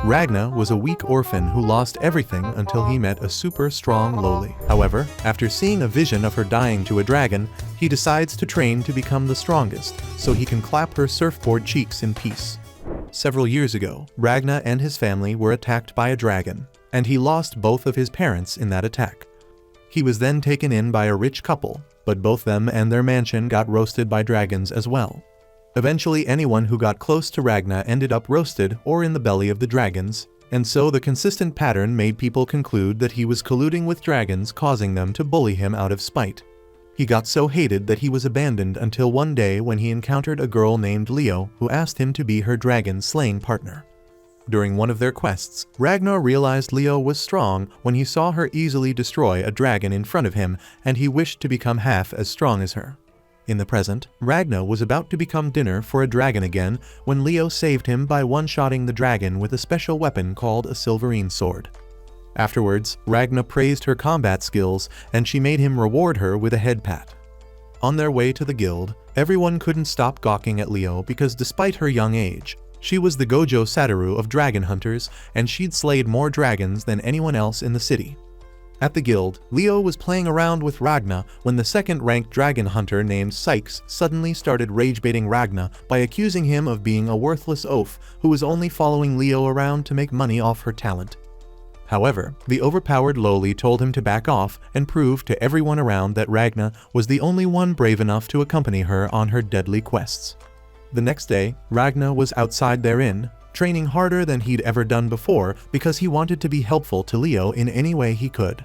Ragnar was a weak orphan who lost everything until he met a super strong Loli. However, after seeing a vision of her dying to a dragon, he decides to train to become the strongest, so he can clap her surfboard cheeks in peace. Several years ago, Ragnar and his family were attacked by a dragon, and he lost both of his parents in that attack. He was then taken in by a rich couple, but both them and their mansion got roasted by dragons as well. Eventually, anyone who got close to Ragnar ended up roasted or in the belly of the dragons, and so the consistent pattern made people conclude that he was colluding with dragons, causing them to bully him out of spite. He got so hated that he was abandoned until one day when he encountered a girl named Leo who asked him to be her dragon-slaying partner. During one of their quests, Ragnar realized Leo was strong when he saw her easily destroy a dragon in front of him, and he wished to become half as strong as her. In the present, Ragnar was about to become dinner for a dragon again when Leo saved him by one-shotting the dragon with a special weapon called a silverine sword. Afterwards, Ragnar praised her combat skills and she made him reward her with a head pat. On their way to the guild, everyone couldn't stop gawking at Leo because despite her young age, she was the Gojo Satoru of dragon hunters and she'd slayed more dragons than anyone else in the city. At the guild, Leo was playing around with Ragnar when the second-ranked dragon hunter named Sykes suddenly started rage-baiting Ragnar by accusing him of being a worthless oaf who was only following Leo around to make money off her talent. However, the overpowered Loli told him to back off and prove to everyone around that Ragnar was the only one brave enough to accompany her on her deadly quests. The next day, Ragnar was outside their inn, training harder than he'd ever done before because he wanted to be helpful to Leo in any way he could.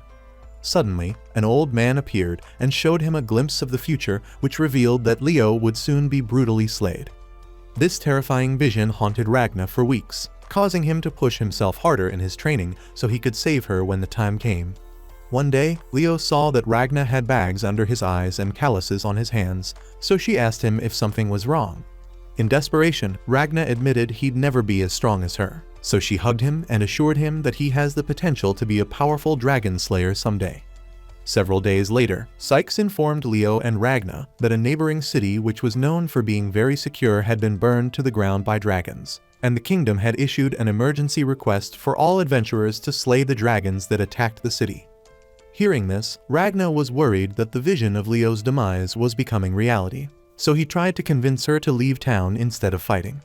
Suddenly, an old man appeared and showed him a glimpse of the future, which revealed that Leo would soon be brutally slayed. This terrifying vision haunted Ragnar for weeks, causing him to push himself harder in his training so he could save her when the time came. One day, Leo saw that Ragnar had bags under his eyes and calluses on his hands, so she asked him if something was wrong. In desperation, Ragnar admitted he'd never be as strong as her, so she hugged him and assured him that he has the potential to be a powerful dragon slayer someday. Several days later, Sykes informed Leo and Ragnar that a neighboring city which was known for being very secure had been burned to the ground by dragons, and the kingdom had issued an emergency request for all adventurers to slay the dragons that attacked the city. Hearing this, Ragnar was worried that the vision of Leo's demise was becoming reality, so he tried to convince her to leave town instead of fighting.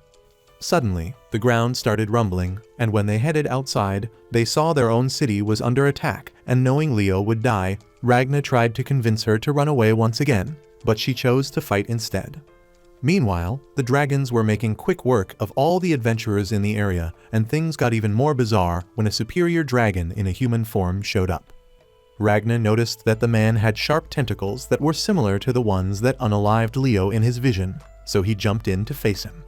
Suddenly, the ground started rumbling, and when they headed outside, they saw their own city was under attack, and knowing Leo would die, Ragnar tried to convince her to run away once again, but she chose to fight instead. Meanwhile, the dragons were making quick work of all the adventurers in the area, and things got even more bizarre when a superior dragon in a human form showed up. Ragnar noticed that the man had sharp tentacles that were similar to the ones that unalived Leo in his vision, so he jumped in to face him.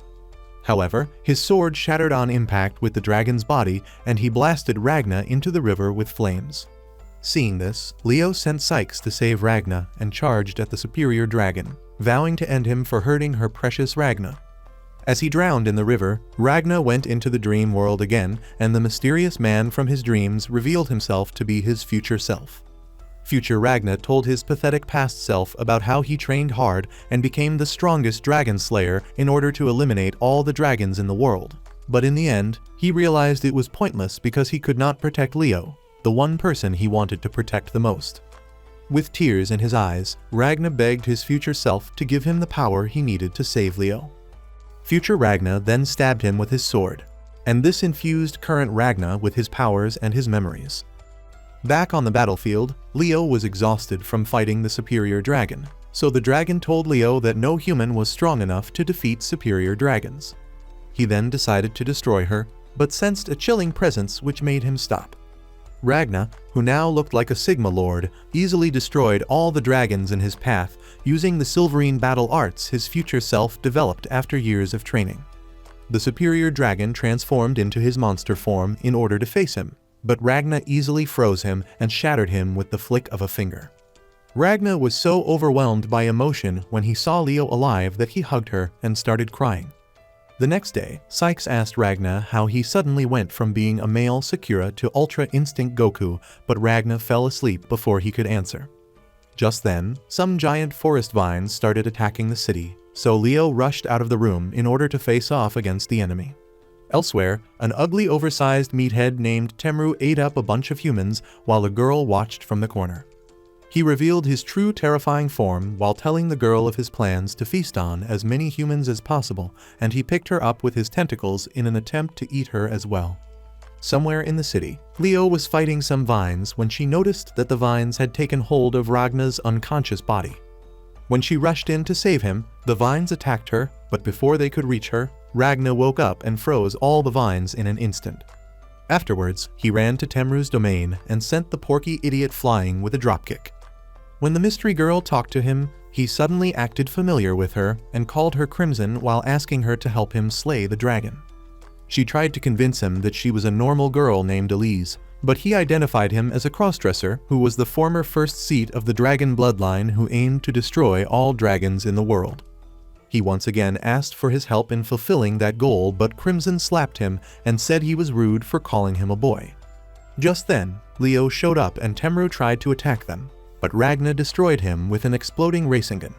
However, his sword shattered on impact with the dragon's body and he blasted Ragnar into the river with flames. Seeing this, Leo sent Sykes to save Ragnar and charged at the superior dragon, vowing to end him for hurting her precious Ragnar. As he drowned in the river, Ragnar went into the dream world again, and the mysterious man from his dreams revealed himself to be his future self. Future Ragnar told his pathetic past self about how he trained hard and became the strongest dragon slayer in order to eliminate all the dragons in the world. But in the end, he realized it was pointless because he could not protect Leo, the one person he wanted to protect the most. With tears in his eyes, Ragnar begged his future self to give him the power he needed to save Leo. Future Ragnar then stabbed him with his sword, and this infused current Ragnar with his powers and his memories. Back on the battlefield, Leo was exhausted from fighting the superior dragon, so the dragon told Leo that no human was strong enough to defeat superior dragons. He then decided to destroy her, but sensed a chilling presence which made him stop. Ragnar, who now looked like a Sigma Lord, easily destroyed all the dragons in his path using the silverine battle arts his future self developed after years of training. The superior dragon transformed into his monster form in order to face him, but Ragnar easily froze him and shattered him with the flick of a finger. Ragnar was so overwhelmed by emotion when he saw Leo alive that he hugged her and started crying. The next day, Sykes asked Ragnar how he suddenly went from being a male Sakura to Ultra Instinct Goku, but Ragnar fell asleep before he could answer. Just then, some giant forest vines started attacking the city, so Leo rushed out of the room in order to face off against the enemy. Elsewhere, an ugly oversized meathead named Temru ate up a bunch of humans while a girl watched from the corner. He revealed his true terrifying form while telling the girl of his plans to feast on as many humans as possible, and he picked her up with his tentacles in an attempt to eat her as well. Somewhere in the city, Leo was fighting some vines when she noticed that the vines had taken hold of Ragna's unconscious body. When she rushed in to save him, the vines attacked her, but before they could reach her, Ragna woke up and froze all the vines in an instant. Afterwards, he ran to Temru's domain and sent the porky idiot flying with a dropkick. When the mystery girl talked to him, he suddenly acted familiar with her and called her Crimson while asking her to help him slay the dragon. She tried to convince him that she was a normal girl named Elise, but he identified him as a crossdresser who was the former first seat of the dragon bloodline who aimed to destroy all dragons in the world. He once again asked for his help in fulfilling that goal, but Crimson slapped him and said he was rude for calling him a boy. Just then, Leo showed up and Temru tried to attack them, but Ragna destroyed him with an exploding racing gun.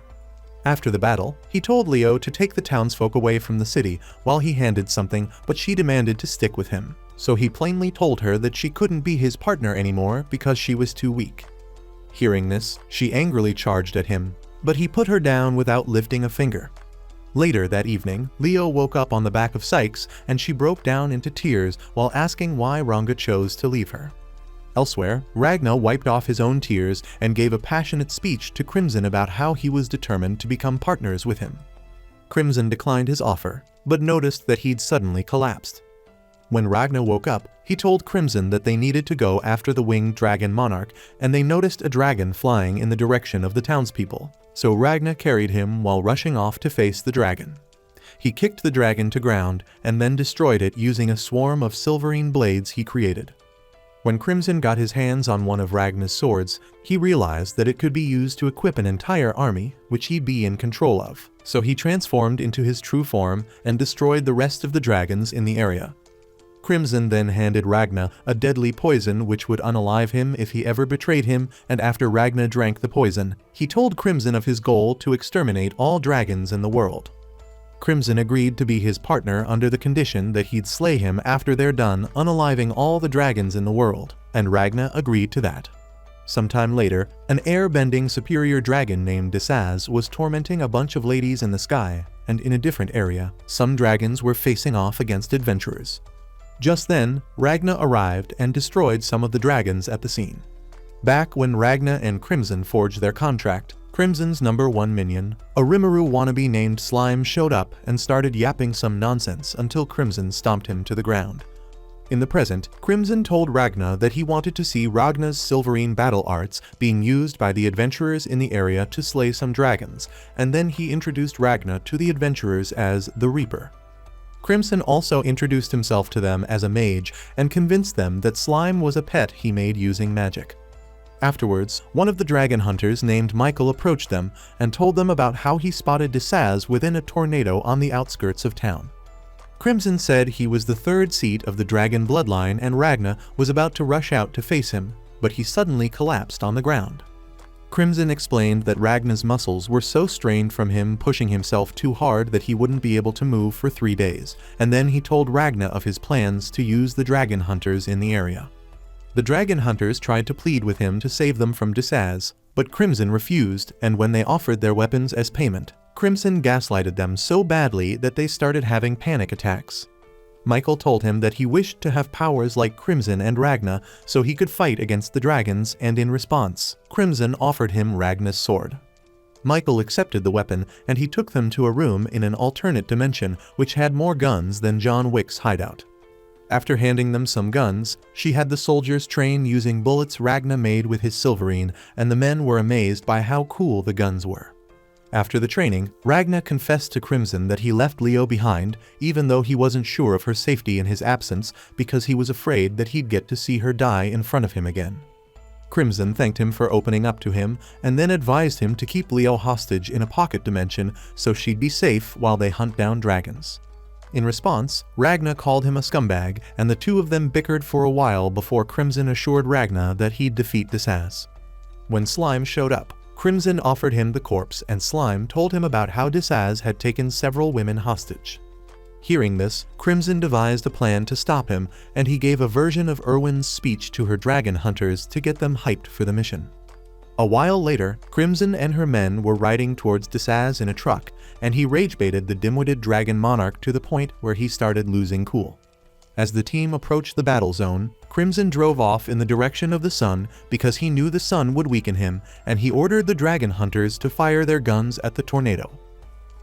After the battle, he told Leo to take the townsfolk away from the city while he handed something, but she demanded to stick with him, so he plainly told her that she couldn't be his partner anymore because she was too weak. Hearing this, she angrily charged at him, but he put her down without lifting a finger. Later that evening, Leo woke up on the back of Sykes and she broke down into tears while asking why Ranga chose to leave her. Elsewhere, Ragna wiped off his own tears and gave a passionate speech to Crimson about how he was determined to become partners with him. Crimson declined his offer, but noticed that he'd suddenly collapsed. When Ragna woke up, he told Crimson that they needed to go after the winged dragon monarch, and they noticed a dragon flying in the direction of the townspeople, so Ragna carried him while rushing off to face the dragon. He kicked the dragon to ground and then destroyed it using a swarm of silverine blades he created. When Crimson got his hands on one of Ragna's swords, he realized that it could be used to equip an entire army, which he'd be in control of, so he transformed into his true form and destroyed the rest of the dragons in the area. Crimson then handed Ragna a deadly poison which would unalive him if he ever betrayed him, and after Ragna drank the poison, he told Crimson of his goal to exterminate all dragons in the world. Crimson agreed to be his partner under the condition that he'd slay him after they're done unaliving all the dragons in the world, and Ragna agreed to that. Sometime later, an air-bending superior dragon named Desaz was tormenting a bunch of ladies in the sky, and in a different area, some dragons were facing off against adventurers. Just then, Ragna arrived and destroyed some of the dragons at the scene. Back when Ragna and Crimson forged their contract, Crimson's #1 minion, a Rimuru wannabe named Slime, showed up and started yapping some nonsense until Crimson stomped him to the ground. In the present, Crimson told Ragna that he wanted to see Ragna's silverine battle arts being used by the adventurers in the area to slay some dragons, and then he introduced Ragna to the adventurers as the Reaper. Crimson also introduced himself to them as a mage and convinced them that Slime was a pet he made using magic. Afterwards, one of the dragon hunters named Michael approached them and told them about how he spotted Desaz within a tornado on the outskirts of town. Crimson said he was the third seat of the dragon bloodline and Ragna was about to rush out to face him, but he suddenly collapsed on the ground. Crimson explained that Ragna's muscles were so strained from him pushing himself too hard that he wouldn't be able to move for 3 days, and then he told Ragna of his plans to use the dragon hunters in the area. The dragon hunters tried to plead with him to save them from Desaz, but Crimson refused, and when they offered their weapons as payment, Crimson gaslighted them so badly that they started having panic attacks. Michael told him that he wished to have powers like Crimson and Ragna so he could fight against the dragons, and in response, Crimson offered him Ragna's sword. Michael accepted the weapon and he took them to a room in an alternate dimension which had more guns than John Wick's hideout. After handing them some guns, she had the soldiers train using bullets Ragna made with his silverine, and the men were amazed by how cool the guns were. After the training, Ragna confessed to Crimson that he left Leo behind, even though he wasn't sure of her safety in his absence because he was afraid that he'd get to see her die in front of him again. Crimson thanked him for opening up to him, and then advised him to keep Leo hostage in a pocket dimension so she'd be safe while they hunt down dragons. In response, Ragna called him a scumbag, and the two of them bickered for a while before Crimson assured Ragna that he'd defeat Desaz. When Slime showed up, Crimson offered him the corpse and Slime told him about how Desaz had taken several women hostage. Hearing this, Crimson devised a plan to stop him, and he gave a version of Erwin's speech to her dragon hunters to get them hyped for the mission. A while later, Crimson and her men were riding towards Desaz in a truck, and he rage-baited the dim-witted dragon monarch to the point where he started losing cool. As the team approached the battle zone, Crimson drove off in the direction of the sun because he knew the sun would weaken him, and he ordered the dragon hunters to fire their guns at the tornado.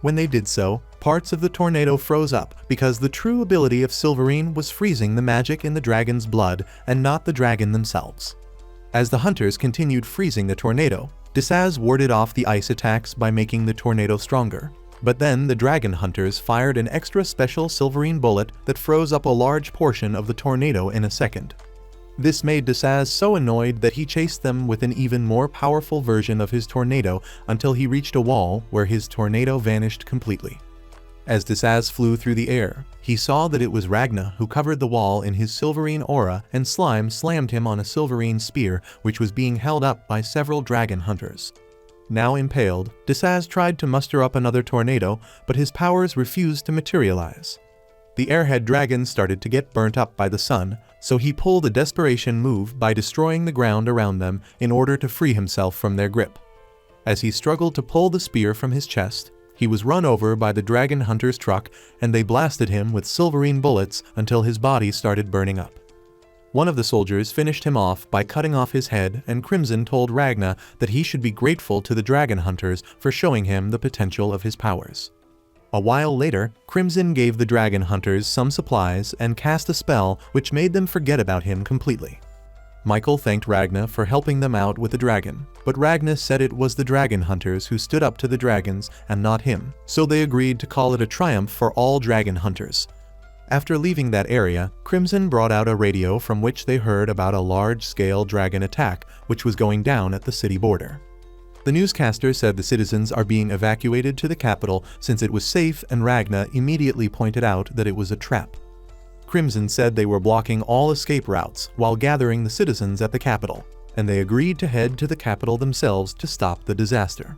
When they did so, parts of the tornado froze up because the true ability of Silverine was freezing the magic in the dragon's blood and not the dragon themselves. As the hunters continued freezing the tornado, Desaz warded off the ice attacks by making the tornado stronger. But then the dragon hunters fired an extra special Silverine bullet that froze up a large portion of the tornado in a second. This made Desaz so annoyed that he chased them with an even more powerful version of his tornado until he reached a wall where his tornado vanished completely. As Desaz flew through the air, he saw that it was Ragna who covered the wall in his Silverine aura, and Slime slammed him on a Silverine spear which was being held up by several dragon hunters. Now impaled, Desaz tried to muster up another tornado, but his powers refused to materialize. The airhead dragon started to get burnt up by the sun, so he pulled a desperation move by destroying the ground around them in order to free himself from their grip. As he struggled to pull the spear from his chest, he was run over by the dragon hunter's truck, and they blasted him with Silverine bullets until his body started burning up. One of the soldiers finished him off by cutting off his head, and Crimson told Ragna that he should be grateful to the dragon hunters for showing him the potential of his powers. A while later, Crimson gave the dragon hunters some supplies and cast a spell which made them forget about him completely. Michael thanked Ragna for helping them out with the dragon, but Ragna said it was the dragon hunters who stood up to the dragons and not him, so they agreed to call it a triumph for all dragon hunters. After leaving that area, Crimson brought out a radio from which they heard about a large-scale dragon attack which was going down at the city border. The newscaster said the citizens are being evacuated to the capital since it was safe, and Ragna immediately pointed out that it was a trap. Crimson said they were blocking all escape routes while gathering the citizens at the capital, and they agreed to head to the capital themselves to stop the disaster.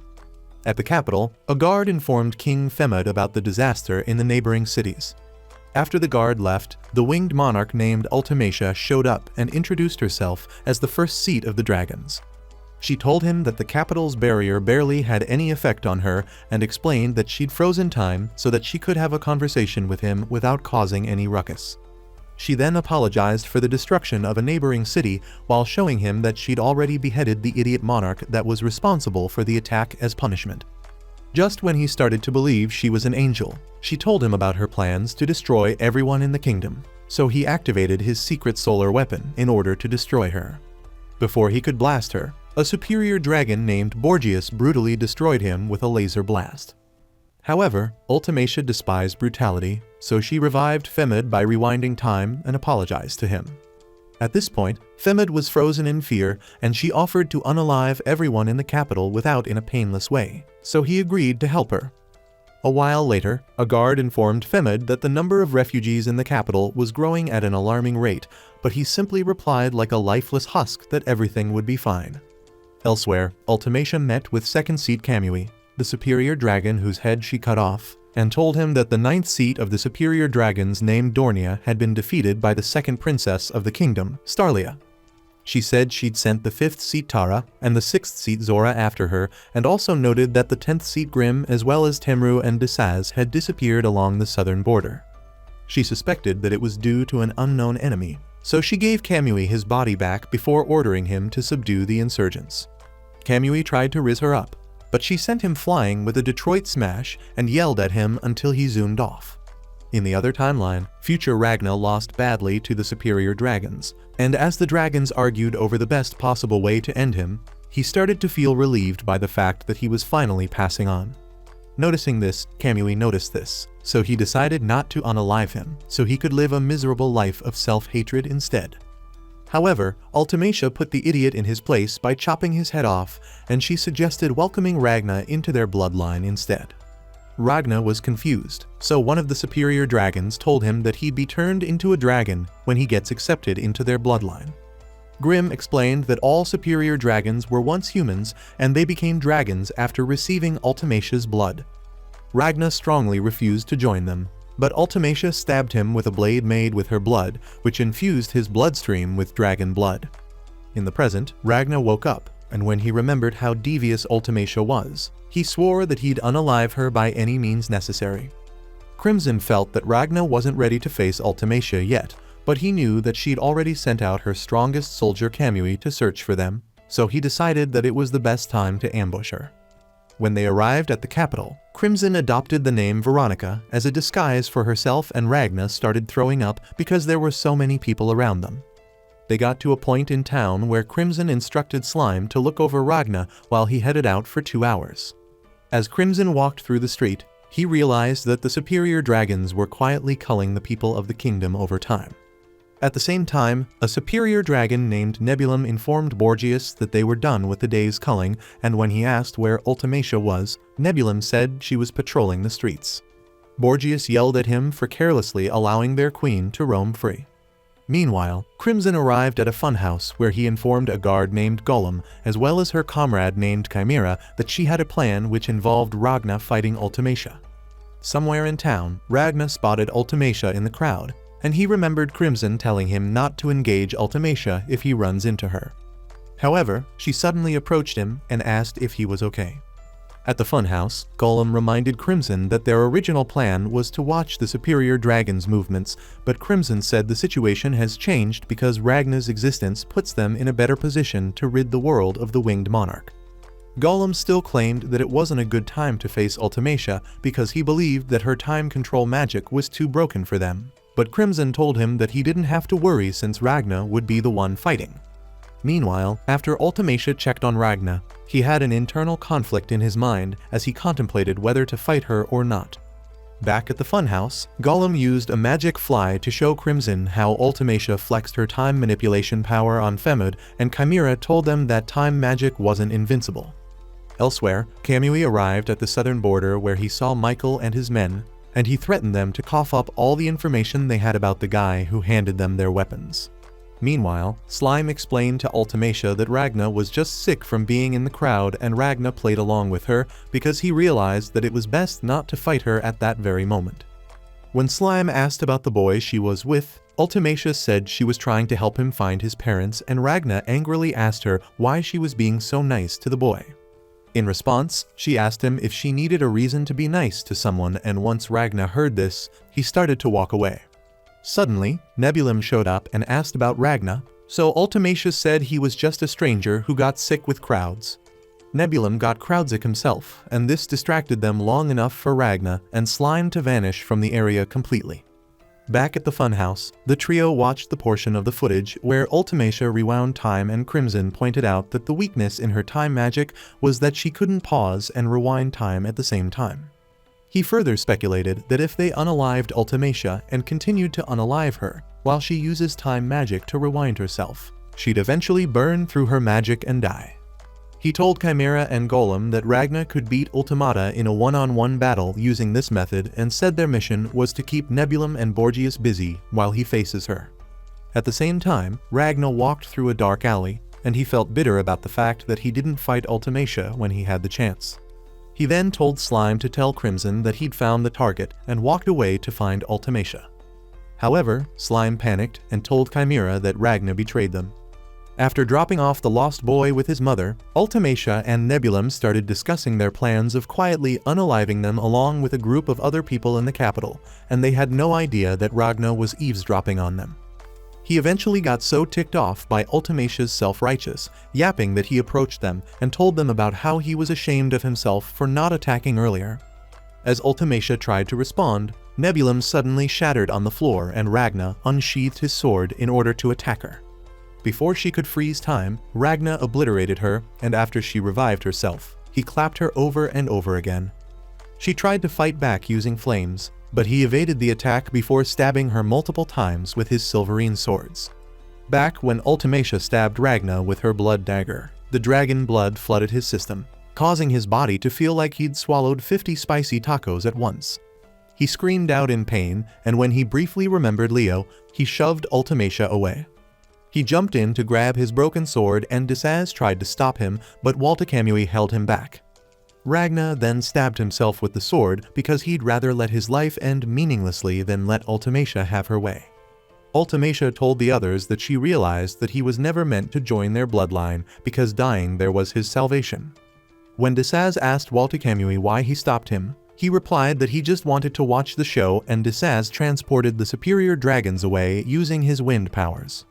At the capital, a guard informed King Femid about the disaster in the neighboring cities. After the guard left, the winged monarch named Ultimacia showed up and introduced herself as the first seat of the dragons. She told him that the capital's barrier barely had any effect on her and explained that she'd frozen time so that she could have a conversation with him without causing any ruckus. She then apologized for the destruction of a neighboring city while showing him that she'd already beheaded the idiot monarch that was responsible for the attack as punishment. Just when he started to believe she was an angel, she told him about her plans to destroy everyone in the kingdom, so he activated his secret solar weapon in order to destroy her. Before he could blast her, a superior dragon named Borgias brutally destroyed him with a laser blast. However, Ultimacia despised brutality, so she revived Femid by rewinding time and apologized to him. At this point, Femid was frozen in fear, and she offered to unalive everyone in the capital without in a painless way, so he agreed to help her. A while later, a guard informed Femid that the number of refugees in the capital was growing at an alarming rate, but he simply replied like a lifeless husk that everything would be fine. Elsewhere, Ultimacia met with second seat Kamui, the superior dragon whose head she cut off, and told him that the ninth seat of the superior dragons named Dornia had been defeated by the second princess of the kingdom, Starlia. She said she'd sent the fifth seat Tara and the sixth seat Zora after her, and also noted that the 10th seat Grim as well as Temru and Desaz had disappeared along the southern border. She suspected that it was due to an unknown enemy, so she gave Kamui his body back before ordering him to subdue the insurgents. Kamui tried to rizz her up, but she sent him flying with a Detroit smash and yelled at him until he zoomed off. In the other timeline, future Ragna lost badly to the superior dragons, and as the dragons argued over the best possible way to end him, he started to feel relieved by the fact that he was finally passing on. Noticing this, Kamui noticed this, so he decided not to unalive him, so he could live a miserable life of self-hatred instead. However, Ultimacia put the idiot in his place by chopping his head off, and she suggested welcoming Ragna into their bloodline instead. Ragna was confused, so one of the superior dragons told him that he'd be turned into a dragon when he gets accepted into their bloodline. Grim explained that all superior dragons were once humans and they became dragons after receiving Ultimacia's blood. Ragna strongly refused to join them, but Ultimacia stabbed him with a blade made with her blood, which infused his bloodstream with dragon blood. In the present, Ragnar woke up, and when he remembered how devious Ultimacia was, he swore that he'd unalive her by any means necessary. Crimson felt that Ragnar wasn't ready to face Ultimacia yet, but he knew that she'd already sent out her strongest soldier Kamui to search for them, so he decided that it was the best time to ambush her. When they arrived at the capital, Crimson adopted the name Veronica as a disguise for herself, and Ragnar started throwing up because there were so many people around them. They got to a point in town where Crimson instructed Slime to look over Ragnar while he headed out for 2 hours. As Crimson walked through the street, he realized that the superior dragons were quietly culling the people of the kingdom over time. At the same time, a superior dragon named Nebulum informed Borgias that they were done with the day's culling, and when he asked where Ultimacia was, Nebulum said she was patrolling the streets. Borgias yelled at him for carelessly allowing their queen to roam free. Meanwhile, Crimson arrived at a funhouse where he informed a guard named Golem, as well as her comrade named Chimera, that she had a plan which involved Ragnar fighting Ultimacia. Somewhere in town, Ragnar spotted Ultimacia in the crowd, and he remembered Crimson telling him not to engage Ultimacia if he runs into her. However, she suddenly approached him and asked if he was okay. At the funhouse, Golem reminded Crimson that their original plan was to watch the superior dragon's movements, but Crimson said the situation has changed because Ragnar's existence puts them in a better position to rid the world of the winged monarch. Golem still claimed that it wasn't a good time to face Ultimacia because he believed that her time control magic was too broken for them, but Crimson told him that he didn't have to worry since Ragnar would be the one fighting. Meanwhile, after Ultimacia checked on Ragnar, he had an internal conflict in his mind as he contemplated whether to fight her or not. Back at the funhouse, Golem used a magic fly to show Crimson how Ultimacia flexed her time manipulation power on Femud, and Chimera told them that time magic wasn't invincible. Elsewhere, Kamui arrived at the southern border where he saw Michael and his men, and he threatened them to cough up all the information they had about the guy who handed them their weapons. Meanwhile, Slime explained to Ultimacia that Ragnar was just sick from being in the crowd, and Ragnar played along with her because he realized that it was best not to fight her at that very moment. When Slime asked about the boy she was with, Ultimacia said she was trying to help him find his parents, and Ragnar angrily asked her why she was being so nice to the boy. In response, she asked him if she needed a reason to be nice to someone, and once Ragnar heard this, he started to walk away. Suddenly, Nebulum showed up and asked about Ragnar, so Ultimacia said he was just a stranger who got sick with crowds. Nebulum got crowdsick himself, and this distracted them long enough for Ragnar and Slime to vanish from the area completely. Back at the funhouse, the trio watched the portion of the footage where Ultimacia rewound time, and Crimson pointed out that the weakness in her time magic was that she couldn't pause and rewind time at the same time. He further speculated that if they unalived Ultimacia and continued to unalive her while she uses time magic to rewind herself, she'd eventually burn through her magic and die. He told Chimera and Golem that Ragnar could beat Ultimata in a one-on-one battle using this method, and said their mission was to keep Nebulum and Borgias busy while he faces her. At the same time, Ragnar walked through a dark alley, and he felt bitter about the fact that he didn't fight Ultimacia when he had the chance. He then told Slime to tell Crimson that he'd found the target and walked away to find Ultimacia. However, Slime panicked and told Chimera that Ragnar betrayed them. After dropping off the lost boy with his mother, Ultimacia and Nebulum started discussing their plans of quietly unaliving them along with a group of other people in the capital, and they had no idea that Ragnar was eavesdropping on them. He eventually got so ticked off by Ultimacia's self-righteous yapping that he approached them and told them about how he was ashamed of himself for not attacking earlier. As Ultimacia tried to respond, Nebulum suddenly shattered on the floor, and Ragnar unsheathed his sword in order to attack her. Before she could freeze time, Ragnar obliterated her, and after she revived herself, he clapped her over and over again. She tried to fight back using flames, but he evaded the attack before stabbing her multiple times with his silverine swords. Back when Ultimacia stabbed Ragnar with her blood dagger, the dragon blood flooded his system, causing his body to feel like he'd swallowed 50 spicy tacos at once. He screamed out in pain, and when he briefly remembered Leo, he shoved Ultimacia away. He jumped in to grab his broken sword, and Dizaz tried to stop him, but Walter Kamui held him back. Ragnar then stabbed himself with the sword because he'd rather let his life end meaninglessly than let Ultimacia have her way. Ultimacia told the others that she realized that he was never meant to join their bloodline because dying there was his salvation. When Desaz asked Walticamui why he stopped him, he replied that he just wanted to watch the show, and Desaz transported the superior dragons away using his wind powers.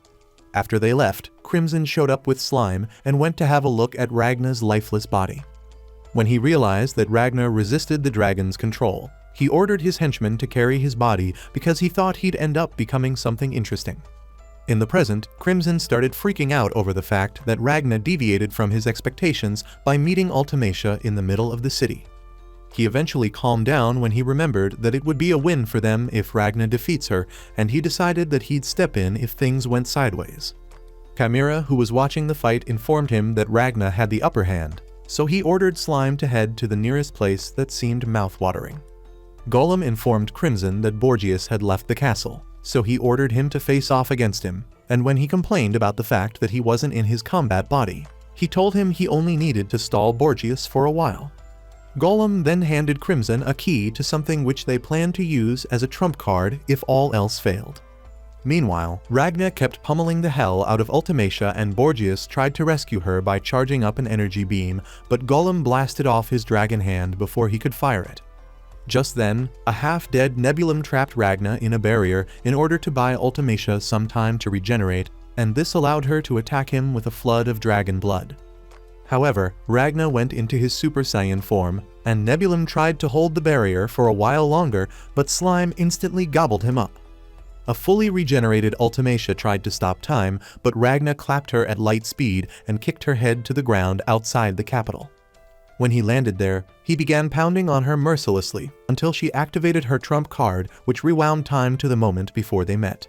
After they left, Crimson showed up with slime and went to have a look at Ragnar's lifeless body. When he realized that Ragnar resisted the dragon's control, he ordered his henchmen to carry his body because he thought he'd end up becoming something interesting. In the present, Crimson started freaking out over the fact that Ragnar deviated from his expectations by meeting Ultimacia in the middle of the city. He eventually calmed down when he remembered that it would be a win for them if Ragnar defeats her, and he decided that he'd step in if things went sideways. Chimera, who was watching the fight, informed him that Ragnar had the upper hand, so he ordered Slime to head to the nearest place that seemed mouth-watering. Golem informed Crimson that Borgias had left the castle, so he ordered him to face off against him, and when he complained about the fact that he wasn't in his combat body, he told him he only needed to stall Borgias for a while. Golem then handed Crimson a key to something which they planned to use as a trump card if all else failed. Meanwhile, Ragnar kept pummeling the hell out of Ultimacia, and Borgias tried to rescue her by charging up an energy beam, but Golem blasted off his dragon hand before he could fire it. Just then, a half-dead Nebulum trapped Ragnar in a barrier in order to buy Ultimacia some time to regenerate, and this allowed her to attack him with a flood of dragon blood. However, Ragnar went into his Super Saiyan form, and Nebulum tried to hold the barrier for a while longer, but Slime instantly gobbled him up. A fully regenerated Ultimacia tried to stop time, but Ragnar clapped her at light speed and kicked her head to the ground outside the capital. When he landed there, he began pounding on her mercilessly until she activated her trump card, which rewound time to the moment before they met.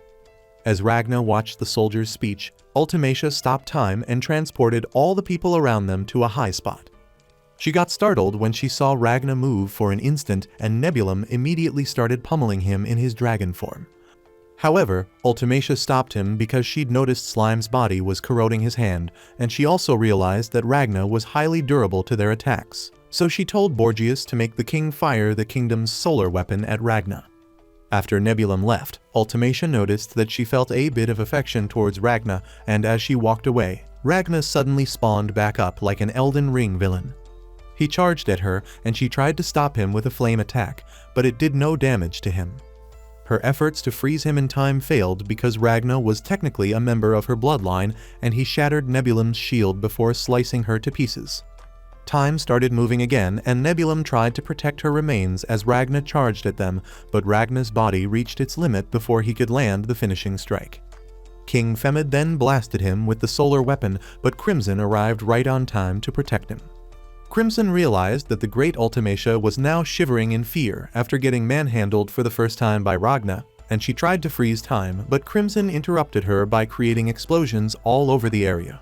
As Ragnar watched the soldier's speech, Ultimacia stopped time and transported all the people around them to a high spot. She got startled when she saw Ragnar move for an instant, and Nebulum immediately started pummeling him in his dragon form. However, Ultimacia stopped him because she'd noticed Slime's body was corroding his hand, and she also realized that Ragnar was highly durable to their attacks, so she told Borgias to make the king fire the kingdom's solar weapon at Ragnar. After Nebulum left, Ultimacia noticed that she felt a bit of affection towards Ragnar, and as she walked away, Ragnar suddenly spawned back up like an Elden Ring villain. He charged at her, and she tried to stop him with a flame attack, but it did no damage to him. Her efforts to freeze him in time failed because Ragnar was technically a member of her bloodline, and he shattered Nebulum's shield before slicing her to pieces. Time started moving again, and Nebulum tried to protect her remains as Ragnar charged at them, but Ragnar's body reached its limit before he could land the finishing strike. King Femid then blasted him with the solar weapon, but Crimson arrived right on time to protect him. Crimson realized that the great Ultimacia was now shivering in fear after getting manhandled for the first time by Ragnar, and she tried to freeze time, but Crimson interrupted her by creating explosions all over the area.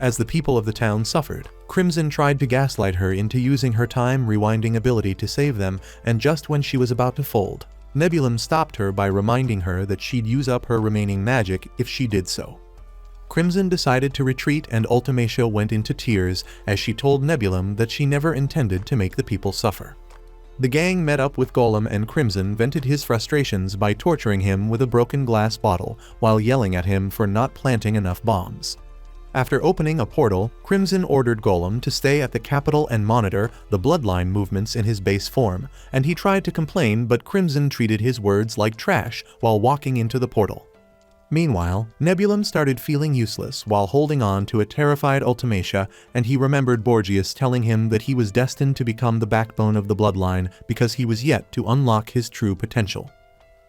As the people of the town suffered, Crimson tried to gaslight her into using her time rewinding ability to save them, and just when she was about to fold, Nebulum stopped her by reminding her that she'd use up her remaining magic if she did so. Crimson decided to retreat, and Ultimacia went into tears as she told Nebulum that she never intended to make the people suffer. The gang met up with Golem, and Crimson vented his frustrations by torturing him with a broken glass bottle while yelling at him for not planting enough bombs. After opening a portal, Crimson ordered Golem to stay at the capital and monitor the bloodline movements in his base form, and he tried to complain, but Crimson treated his words like trash while walking into the portal. Meanwhile, Nebulum started feeling useless while holding on to a terrified Ultimacia, and he remembered Borgias telling him that he was destined to become the backbone of the bloodline because he was yet to unlock his true potential.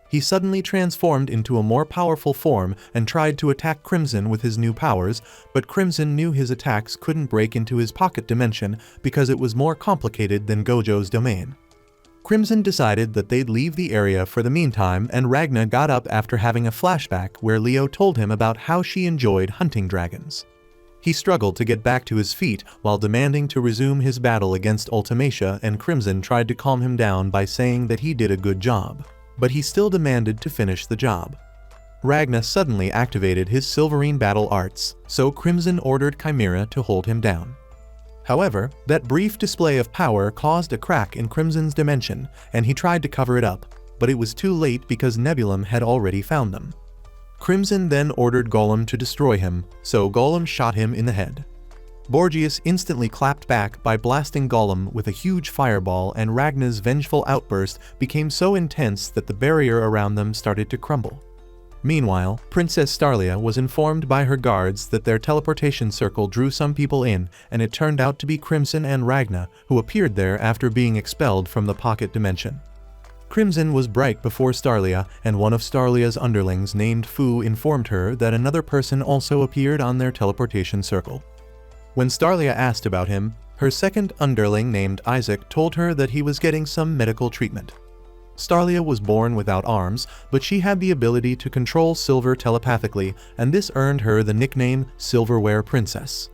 He suddenly transformed into a more powerful form and tried to attack Crimson with his new powers, but Crimson knew his attacks couldn't break into his pocket dimension because it was more complicated than Gojo's domain. Crimson decided that they'd leave the area for the meantime, and Ragnar got up after having a flashback where Leo told him about how she enjoyed hunting dragons. He struggled to get back to his feet while demanding to resume his battle against Ultimacia, and Crimson tried to calm him down by saying that he did a good job, but he still demanded to finish the job. Ragnar suddenly activated his Silverine battle arts, so Crimson ordered Chimera to hold him down. However, that brief display of power caused a crack in Crimson's dimension, and he tried to cover it up, but it was too late because Nebulum had already found them. Crimson then ordered Golem to destroy him, so Golem shot him in the head. Borgias instantly clapped back by blasting Golem with a huge fireball, and Ragna's vengeful outburst became so intense that the barrier around them started to crumble. Meanwhile, Princess Starlia was informed by her guards that their teleportation circle drew some people in, and it turned out to be Crimson and Ragna, who appeared there after being expelled from the pocket dimension. Crimson was bright before Starlia, and one of Starlia's underlings named Fu informed her that another person also appeared on their teleportation circle. When Starlia asked about him, her second underling named Isaac told her that he was getting some medical treatment. Starlia was born without arms, but she had the ability to control silver telepathically, and this earned her the nickname Silverware Princess.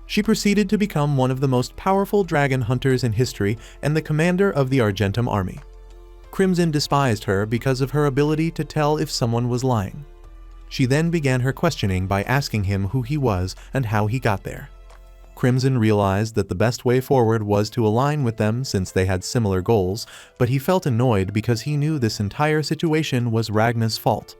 She proceeded to become one of the most powerful dragon hunters in history and the commander of the Argentum army. Crimson despised her because of her ability to tell if someone was lying. She then began her questioning by asking him who he was and how he got there. Crimson realized that the best way forward was to align with them since they had similar goals, but he felt annoyed because he knew this entire situation was Ragna's fault.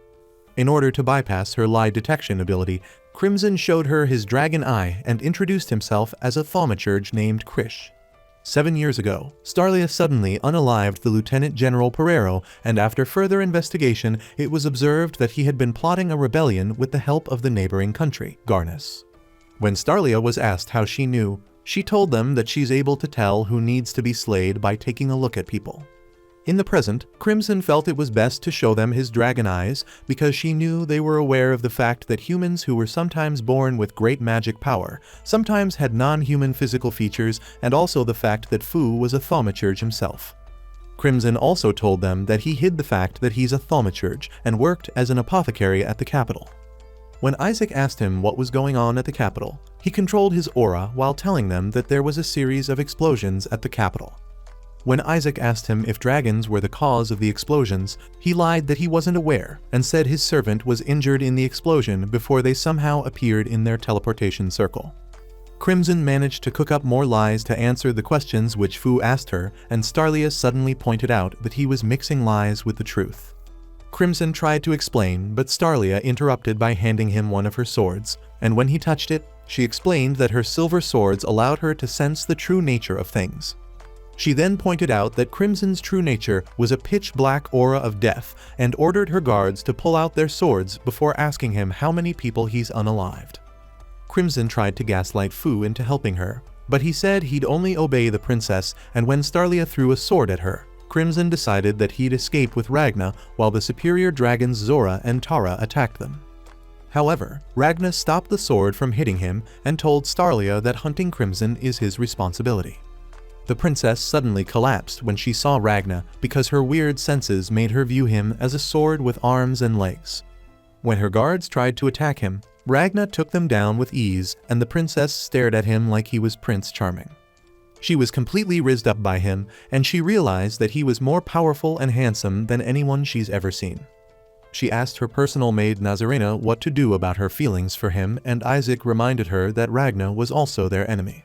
In order to bypass her lie detection ability, Crimson showed her his dragon eye and introduced himself as a thaumaturge named Krish. 7 years ago, Starlia suddenly unalived the Lieutenant General Pereiro, and after further investigation, it was observed that he had been plotting a rebellion with the help of the neighboring country, Garnus. When Starlia was asked how she knew, she told them that she's able to tell who needs to be slayed by taking a look at people. In the present, Crimson felt it was best to show them his dragon eyes because she knew they were aware of the fact that humans who were sometimes born with great magic power sometimes had non-human physical features, and also the fact that Fu was a thaumaturge himself. Crimson also told them that he hid the fact that he's a thaumaturge and worked as an apothecary at the capital. When Isaac asked him what was going on at the capital, he controlled his aura while telling them that there was a series of explosions at the capital. When Isaac asked him if dragons were the cause of the explosions, he lied that he wasn't aware and said his servant was injured in the explosion before they somehow appeared in their teleportation circle. Crimson managed to cook up more lies to answer the questions which Fu asked her, and Starlia suddenly pointed out that he was mixing lies with the truth. Crimson tried to explain, but Starlia interrupted by handing him one of her swords, and when he touched it, she explained that her silver swords allowed her to sense the true nature of things. She then pointed out that Crimson's true nature was a pitch-black aura of death and ordered her guards to pull out their swords before asking him how many people he's unalived. Crimson tried to gaslight Fu into helping her, but he said he'd only obey the princess, and when Starlia threw a sword at her, Crimson decided that he'd escape with Ragna while the superior dragons Zora and Tara attacked them. However, Ragna stopped the sword from hitting him and told Starlia that hunting Crimson is his responsibility. The princess suddenly collapsed when she saw Ragna because her weird senses made her view him as a sword with arms and legs. When her guards tried to attack him, Ragna took them down with ease, and the princess stared at him like he was Prince Charming. She was completely rizzed up by him, and she realized that he was more powerful and handsome than anyone she's ever seen. She asked her personal maid Nazarena what to do about her feelings for him, and Isaac reminded her that Ragna was also their enemy.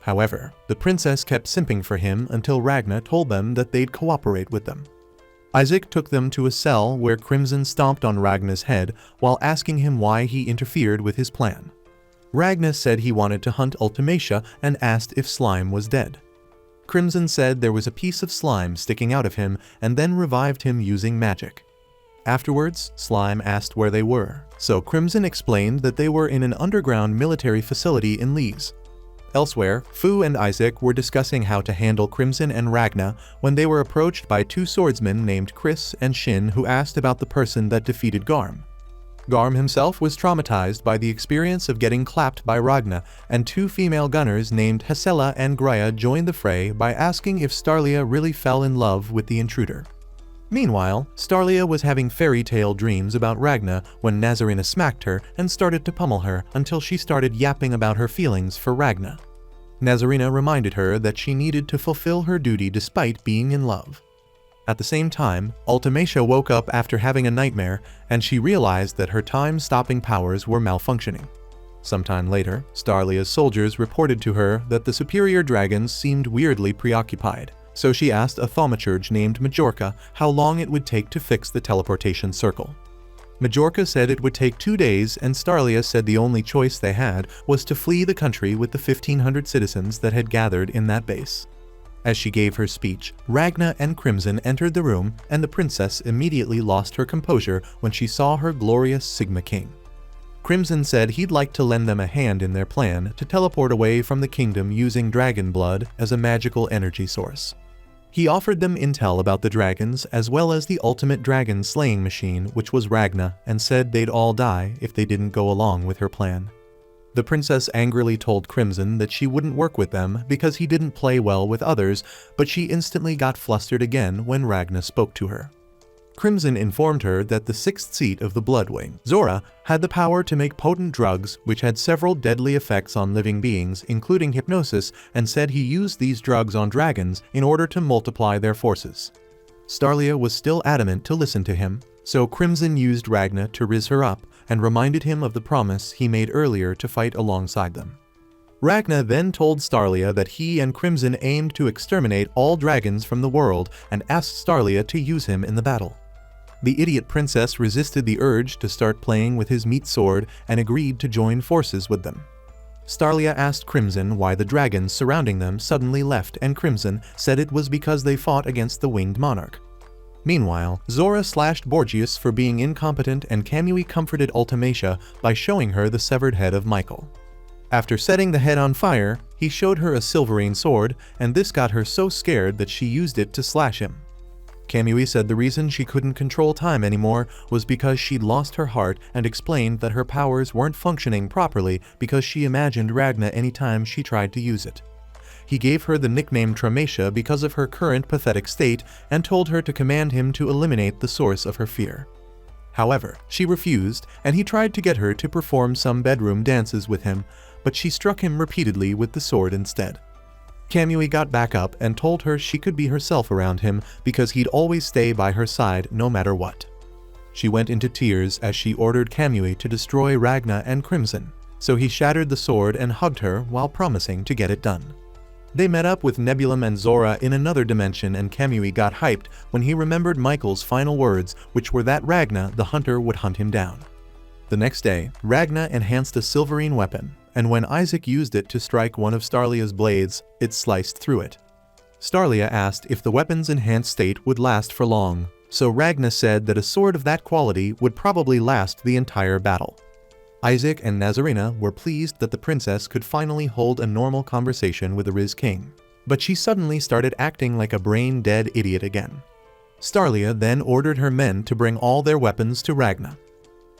However, the princess kept simping for him until Ragna told them that they'd cooperate with them. Isaac took them to a cell where Crimson stomped on Ragna's head while asking him why he interfered with his plan. Ragna said he wanted to hunt Ultimacia and asked if Slime was dead. Crimson said there was a piece of slime sticking out of him and then revived him using magic. Afterwards, Slime asked where they were, so Crimson explained that they were in an underground military facility in RIZZ. Elsewhere, Fu and Isaac were discussing how to handle Crimson and Ragna when they were approached by two swordsmen named Chris and Shin who asked about the person that defeated Garm. Garm himself was traumatized by the experience of getting clapped by Ragna, and two female gunners named Hesela and Graya joined the fray by asking if Starlia really fell in love with the intruder. Meanwhile, Starlia was having fairy tale dreams about Ragna when Nazarena smacked her and started to pummel her until she started yapping about her feelings for Ragna. Nazarena reminded her that she needed to fulfill her duty despite being in love. At the same time, Ultimacia woke up after having a nightmare, and she realized that her time-stopping powers were malfunctioning. Sometime later, Starlia's soldiers reported to her that the superior dragons seemed weirdly preoccupied, so she asked a thaumaturge named Majorca how long it would take to fix the teleportation circle. Majorca said it would take 2 days, and Starlia said the only choice they had was to flee the country with the 1,500 citizens that had gathered in that base. As she gave her speech, Ragna and Crimson entered the room, and the princess immediately lost her composure when she saw her glorious Sigma King. Crimson said he'd like to lend them a hand in their plan to teleport away from the kingdom using dragon blood as a magical energy source. He offered them intel about the dragons as well as the ultimate dragon slaying machine, which was Ragna, and said they'd all die if they didn't go along with her plan. The princess angrily told Crimson that she wouldn't work with them because he didn't play well with others, but she instantly got flustered again when Ragna spoke to her. Crimson informed her that the 6th seat of the Bloodwing, Zora, had the power to make potent drugs which had several deadly effects on living beings, including hypnosis, and said he used these drugs on dragons in order to multiply their forces. Starlia was still adamant to listen to him, so Crimson used Ragna to rizz her up and reminded him of the promise he made earlier to fight alongside them. Ragna then told Starlia that he and Crimson aimed to exterminate all dragons from the world and asked Starlia to use him in the battle. The idiot princess resisted the urge to start playing with his meat sword and agreed to join forces with them. Starlia asked Crimson why the dragons surrounding them suddenly left, and Crimson said it was because they fought against the Winged Monarch. Meanwhile, Zora slashed Borgias for being incompetent, and Kamui comforted Ultimacia by showing her the severed head of Michael. After setting the head on fire, he showed her a silverine sword, and this got her so scared that she used it to slash him. Kamui said the reason she couldn't control time anymore was because she'd lost her heart, and explained that her powers weren't functioning properly because she imagined Ragna anytime she tried to use it. He gave her the nickname Traumatia because of her current pathetic state and told her to command him to eliminate the source of her fear. However, she refused, and he tried to get her to perform some bedroom dances with him, but she struck him repeatedly with the sword instead. Kamui got back up and told her she could be herself around him because he'd always stay by her side no matter what. She went into tears as she ordered Kamui to destroy Ragna and Crimson, so he shattered the sword and hugged her while promising to get it done. They met up with Nebulum and Zora in another dimension, and Kamui got hyped when he remembered Michael's final words, which were that Ragna the hunter would hunt him down. The next day, Ragna enhanced a silverine weapon, and when Isaac used it to strike one of Starlia's blades, it sliced through it. Starlia asked if the weapon's enhanced state would last for long, so Ragna said that a sword of that quality would probably last the entire battle. Isaac and Nazarena were pleased that the princess could finally hold a normal conversation with the RIZZ King, but she suddenly started acting like a brain-dead idiot again. Starlia then ordered her men to bring all their weapons to Ragna.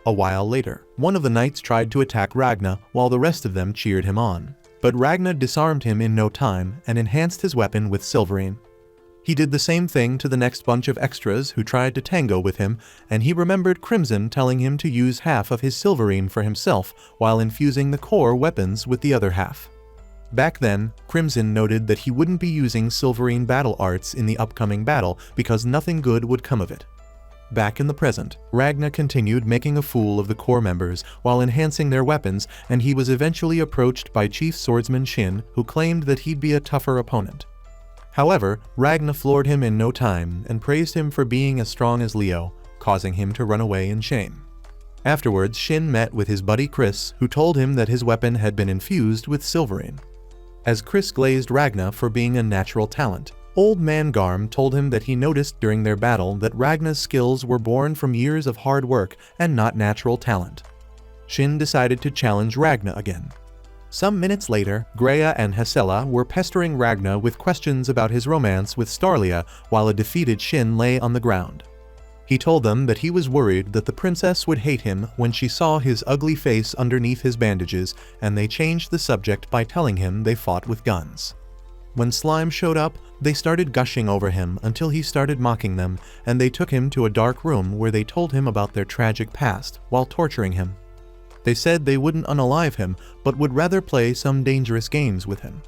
A while later, one of the knights tried to attack Ragna while the rest of them cheered him on, but Ragna disarmed him in no time and enhanced his weapon with silverine. He did the same thing to the next bunch of extras who tried to tango with him, and he remembered Crimson telling him to use half of his silverine for himself while infusing the core weapons with the other half. Back then, Crimson noted that he wouldn't be using silverine battle arts in the upcoming battle because nothing good would come of it. Back in the present, Ragna continued making a fool of the core members while enhancing their weapons, and he was eventually approached by Chief Swordsman Shin, who claimed that he'd be a tougher opponent. However, Ragna floored him in no time and praised him for being as strong as Leo, causing him to run away in shame. Afterwards, Shin met with his buddy Chris, who told him that his weapon had been infused with silverine. As Chris glazed Ragna for being a natural talent, Old Man Garm told him that he noticed during their battle that Ragna's skills were born from years of hard work and not natural talent. Shin decided to challenge Ragna again. Some minutes later, Greya and Hesela were pestering Ragna with questions about his romance with Starlia while a defeated Shin lay on the ground. He told them that he was worried that the princess would hate him when she saw his ugly face underneath his bandages, and they changed the subject by telling him they fought with guns. When Slime showed up, they started gushing over him until he started mocking them, and they took him to a dark room where they told him about their tragic past while torturing him. They said they wouldn't unalive him, but would rather play some dangerous games with him.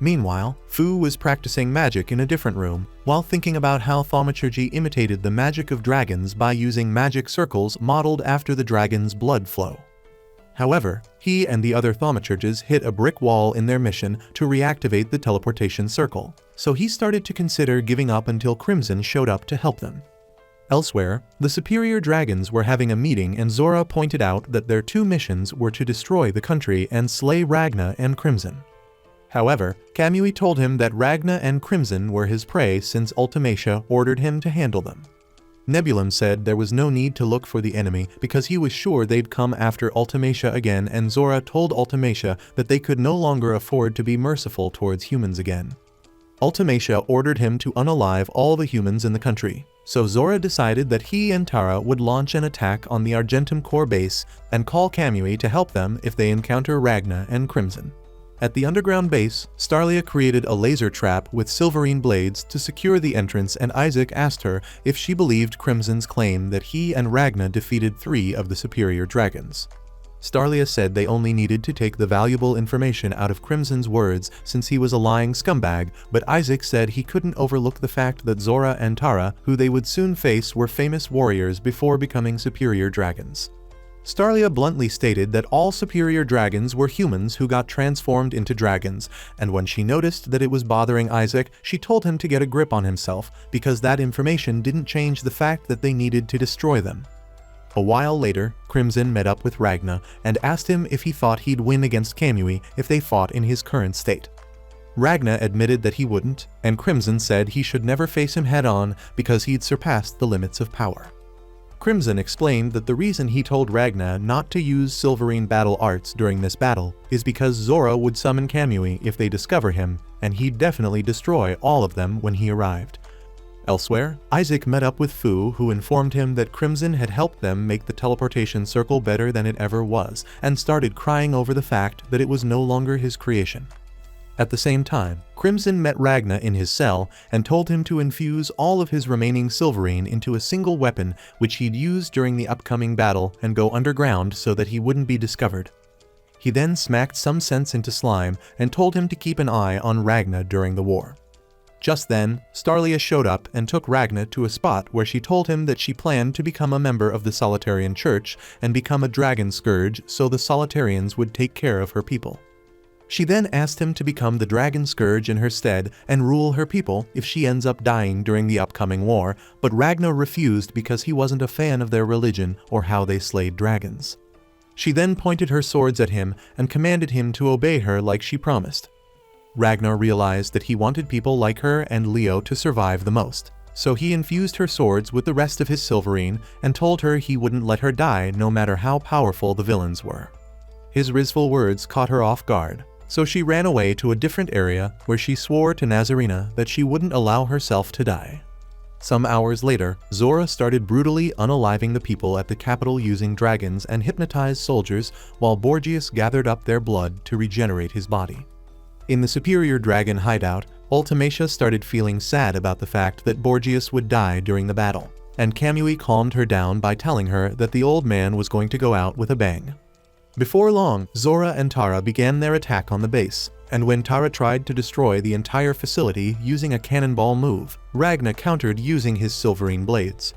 Meanwhile, Fu was practicing magic in a different room, while thinking about how thaumaturgy imitated the magic of dragons by using magic circles modeled after the dragon's blood flow. However, he and the other thaumaturges hit a brick wall in their mission to reactivate the teleportation circle, so he started to consider giving up until Crimson showed up to help them. Elsewhere, the superior dragons were having a meeting and Zora pointed out that their two missions were to destroy the country and slay Ragna and Crimson. However, Kamui told him that Ragna and Crimson were his prey since Ultimacia ordered him to handle them. Nebulum said there was no need to look for the enemy because he was sure they'd come after Ultimacia again, and Zora told Ultimacia that they could no longer afford to be merciful towards humans again. Ultimacia ordered him to unalive all the humans in the country, so Zora decided that he and Tara would launch an attack on the Argentum core base and call Kamui to help them if they encounter Ragna and Crimson. At the underground base, Starlia created a laser trap with silverine blades to secure the entrance, and Isaac asked her if she believed Crimson's claim that he and Ragna defeated 3 of the superior dragons. Starlia said they only needed to take the valuable information out of Crimson's words since he was a lying scumbag, but Isaac said he couldn't overlook the fact that Zora and Tara, who they would soon face, were famous warriors before becoming superior dragons. Starlia bluntly stated that all superior dragons were humans who got transformed into dragons, and when she noticed that it was bothering Isaac, she told him to get a grip on himself because that information didn't change the fact that they needed to destroy them. A while later, Crimson met up with Ragna and asked him if he thought he'd win against Kamui if they fought in his current state. Ragna admitted that he wouldn't, and Crimson said he should never face him head-on because he'd surpassed the limits of power. Crimson explained that the reason he told Ragna not to use Silverine battle arts during this battle is because Zora would summon Kamui if they discover him, and he'd definitely destroy all of them when he arrived. Elsewhere, Isaac met up with Fu, who informed him that Crimson had helped them make the teleportation circle better than it ever was, and started crying over the fact that it was no longer his creation. At the same time, Crimson met Ragna in his cell and told him to infuse all of his remaining Silverine into a single weapon which he'd use during the upcoming battle and go underground so that he wouldn't be discovered. He then smacked some sense into Slime and told him to keep an eye on Ragna during the war. Just then, Starlia showed up and took Ragna to a spot where she told him that she planned to become a member of the Solitarian Church and become a dragon scourge so the Solitarians would take care of her people. She then asked him to become the Dragon Scourge in her stead and rule her people if she ends up dying during the upcoming war, but Ragna refused because he wasn't a fan of their religion or how they slayed dragons. She then pointed her swords at him and commanded him to obey her like she promised. Ragna realized that he wanted people like her and Leo to survive the most, so he infused her swords with the rest of his Silverine and told her he wouldn't let her die no matter how powerful the villains were. His rizzful words caught her off guard, so she ran away to a different area where she swore to Nazarena that she wouldn't allow herself to die. Some hours later, Zora started brutally unaliving the people at the capital using dragons and hypnotized soldiers while Borgias gathered up their blood to regenerate his body. In the superior dragon hideout, Ultimacia started feeling sad about the fact that Borgias would die during the battle, and Kamui calmed her down by telling her that the old man was going to go out with a bang. Before long, Zora and Tara began their attack on the base, and when Tara tried to destroy the entire facility using a cannonball move, Ragna countered using his Silverine blades.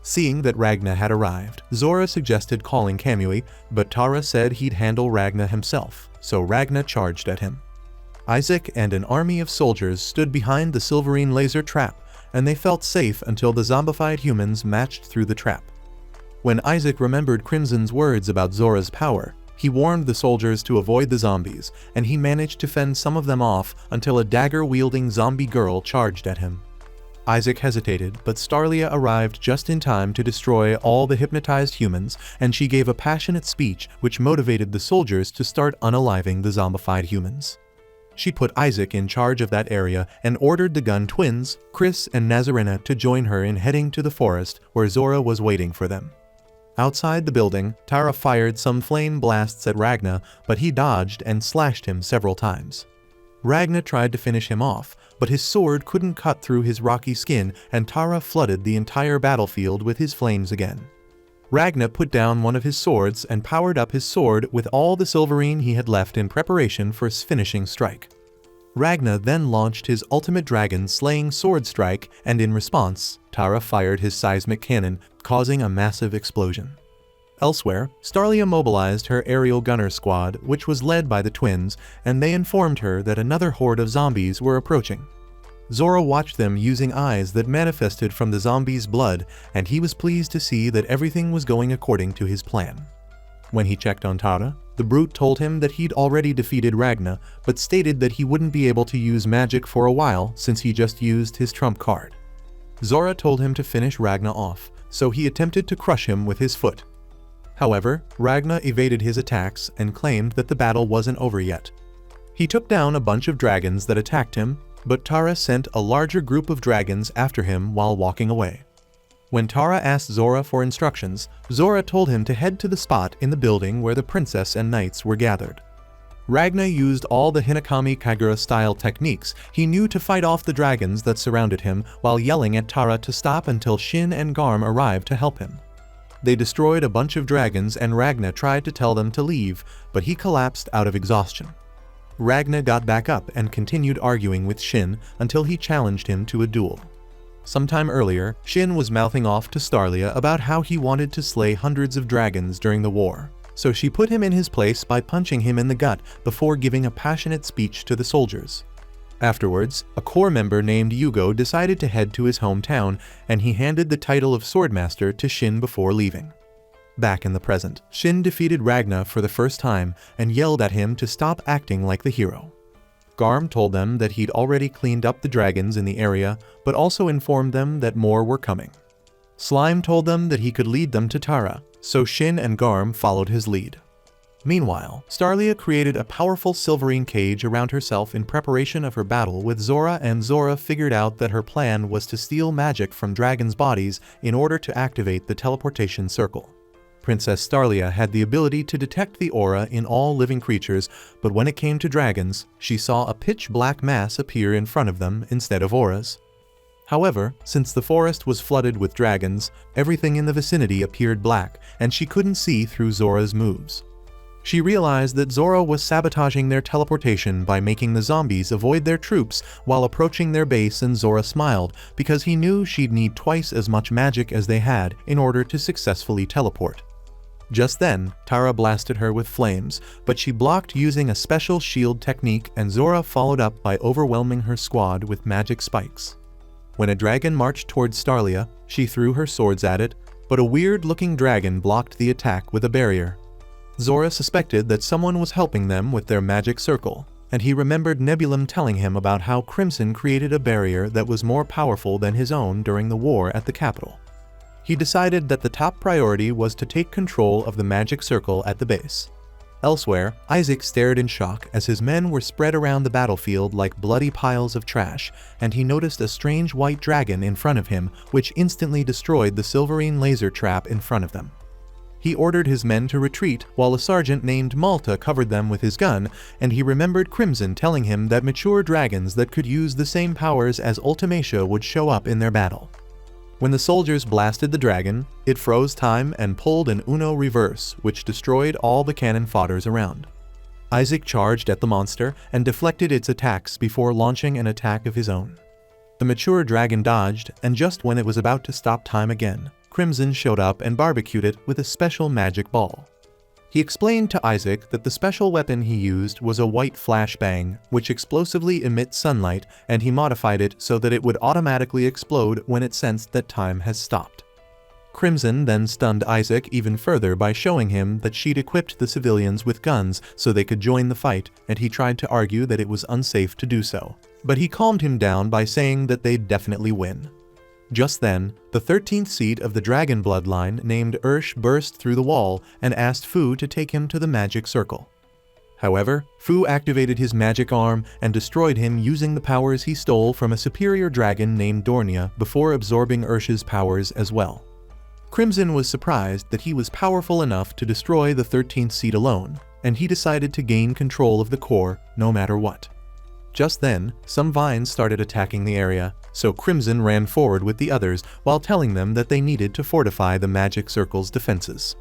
Seeing that Ragna had arrived, Zora suggested calling Kamui, but Tara said he'd handle Ragna himself, so Ragna charged at him. Isaac and an army of soldiers stood behind the Silverine laser trap, and they felt safe until the zombified humans matched through the trap. When Isaac remembered Crimson's words about Zora's power, he warned the soldiers to avoid the zombies, and he managed to fend some of them off until a dagger-wielding zombie girl charged at him. Isaac hesitated, but Starlia arrived just in time to destroy all the hypnotized humans, and she gave a passionate speech which motivated the soldiers to start unaliving the zombified humans. She put Isaac in charge of that area and ordered the gun twins, Chris and Nazarena, to join her in heading to the forest where Zora was waiting for them. Outside the building, Tara fired some flame blasts at Ragna, but he dodged and slashed him several times. Ragna tried to finish him off, but his sword couldn't cut through his rocky skin, and Tara flooded the entire battlefield with his flames again. Ragna put down one of his swords and powered up his sword with all the Silverine he had left in preparation for his finishing strike. Ragna then launched his ultimate dragon-slaying sword strike, and in response, Tara fired his seismic cannon, causing a massive explosion. Elsewhere, Starlia mobilized her aerial gunner squad, which was led by the twins, and they informed her that another horde of zombies were approaching. Zora watched them using eyes that manifested from the zombies' blood, and he was pleased to see that everything was going according to his plan. When he checked on Tara, the brute told him that he'd already defeated Ragna, but stated that he wouldn't be able to use magic for a while since he just used his trump card. Zora told him to finish Ragna off, so he attempted to crush him with his foot. However, Ragna evaded his attacks and claimed that the battle wasn't over yet. He took down a bunch of dragons that attacked him, but Tara sent a larger group of dragons after him while walking away. When Tara asked Zora for instructions, Zora told him to head to the spot in the building where the princess and knights were gathered. Ragna used all the Hinakami Kagura-style techniques he knew to fight off the dragons that surrounded him while yelling at Tara to stop until Shin and Garm arrived to help him. They destroyed a bunch of dragons and Ragna tried to tell them to leave, but he collapsed out of exhaustion. Ragna got back up and continued arguing with Shin until he challenged him to a duel. Sometime earlier, Shin was mouthing off to Starlia about how he wanted to slay hundreds of dragons during the war, so she put him in his place by punching him in the gut before giving a passionate speech to the soldiers. Afterwards, a corps member named Yugo decided to head to his hometown, and he handed the title of Swordmaster to Shin before leaving. Back in the present, Shin defeated Ragna for the first time and yelled at him to stop acting like the hero. Garm told them that he'd already cleaned up the dragons in the area, but also informed them that more were coming. Slime told them that he could lead them to Tara, so Shin and Garm followed his lead. Meanwhile, Starlia created a powerful silverine cage around herself in preparation of her battle with Zora, and Zora figured out that her plan was to steal magic from dragons' bodies in order to activate the teleportation circle. Princess Starlia had the ability to detect the aura in all living creatures, but when it came to dragons, she saw a pitch-black mass appear in front of them instead of auras. However, since the forest was flooded with dragons, everything in the vicinity appeared black, and she couldn't see through Zora's moves. She realized that Zora was sabotaging their teleportation by making the zombies avoid their troops while approaching their base, and Zora smiled because he knew she'd need twice as much magic as they had in order to successfully teleport. Just then, Tara blasted her with flames, but she blocked using a special shield technique, and Zora followed up by overwhelming her squad with magic spikes. When a dragon marched towards Starlia, she threw her swords at it, but a weird-looking dragon blocked the attack with a barrier. Zora suspected that someone was helping them with their magic circle, and he remembered Nebulum telling him about how Crimson created a barrier that was more powerful than his own during the war at the capital. He decided that the top priority was to take control of the magic circle at the base. Elsewhere, Isaac stared in shock as his men were spread around the battlefield like bloody piles of trash, and he noticed a strange white dragon in front of him, which instantly destroyed the silverine laser trap in front of them. He ordered his men to retreat while a sergeant named Malta covered them with his gun, and he remembered Crimson telling him that mature dragons that could use the same powers as Ultimacia would show up in their battle. When the soldiers blasted the dragon, it froze time and pulled an Uno reverse, which destroyed all the cannon fodders around. Isaac charged at the monster and deflected its attacks before launching an attack of his own. The mature dragon dodged, and just when it was about to stop time again, Crimson showed up and barbecued it with a special magic ball. He explained to Isaac that the special weapon he used was a white flashbang, which explosively emits sunlight, and he modified it so that it would automatically explode when it sensed that time has stopped. Crimson then stunned Isaac even further by showing him that she'd equipped the civilians with guns so they could join the fight, and he tried to argue that it was unsafe to do so, but he calmed him down by saying that they'd definitely win. Just then, the 13th seed of the dragon bloodline named Ursh burst through the wall and asked Fu to take him to the magic circle. However, Fu activated his magic arm and destroyed him using the powers he stole from a superior dragon named Dornia before absorbing Ursh's powers as well. Crimson was surprised that he was powerful enough to destroy the 13th seed alone, and he decided to gain control of the core no matter what. Just then, some vines started attacking the area, so Crimson ran forward with the others while telling them that they needed to fortify the magic circle's defenses.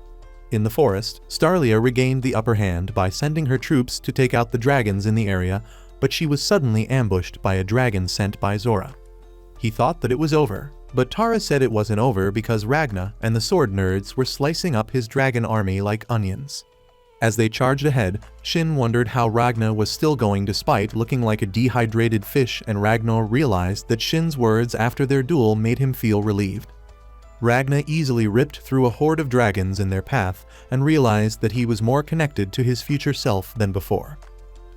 In the forest, Starlia regained the upper hand by sending her troops to take out the dragons in the area, but she was suddenly ambushed by a dragon sent by Zora. He thought that it was over, But Tara said it wasn't over because Ragna and the sword nerds were slicing up his dragon army like onions. As they charged ahead, Shin wondered how Ragna was still going despite looking like a dehydrated fish, and Ragnar realized that Shin's words after their duel made him feel relieved. Ragna easily ripped through a horde of dragons in their path and realized that he was more connected to his future self than before.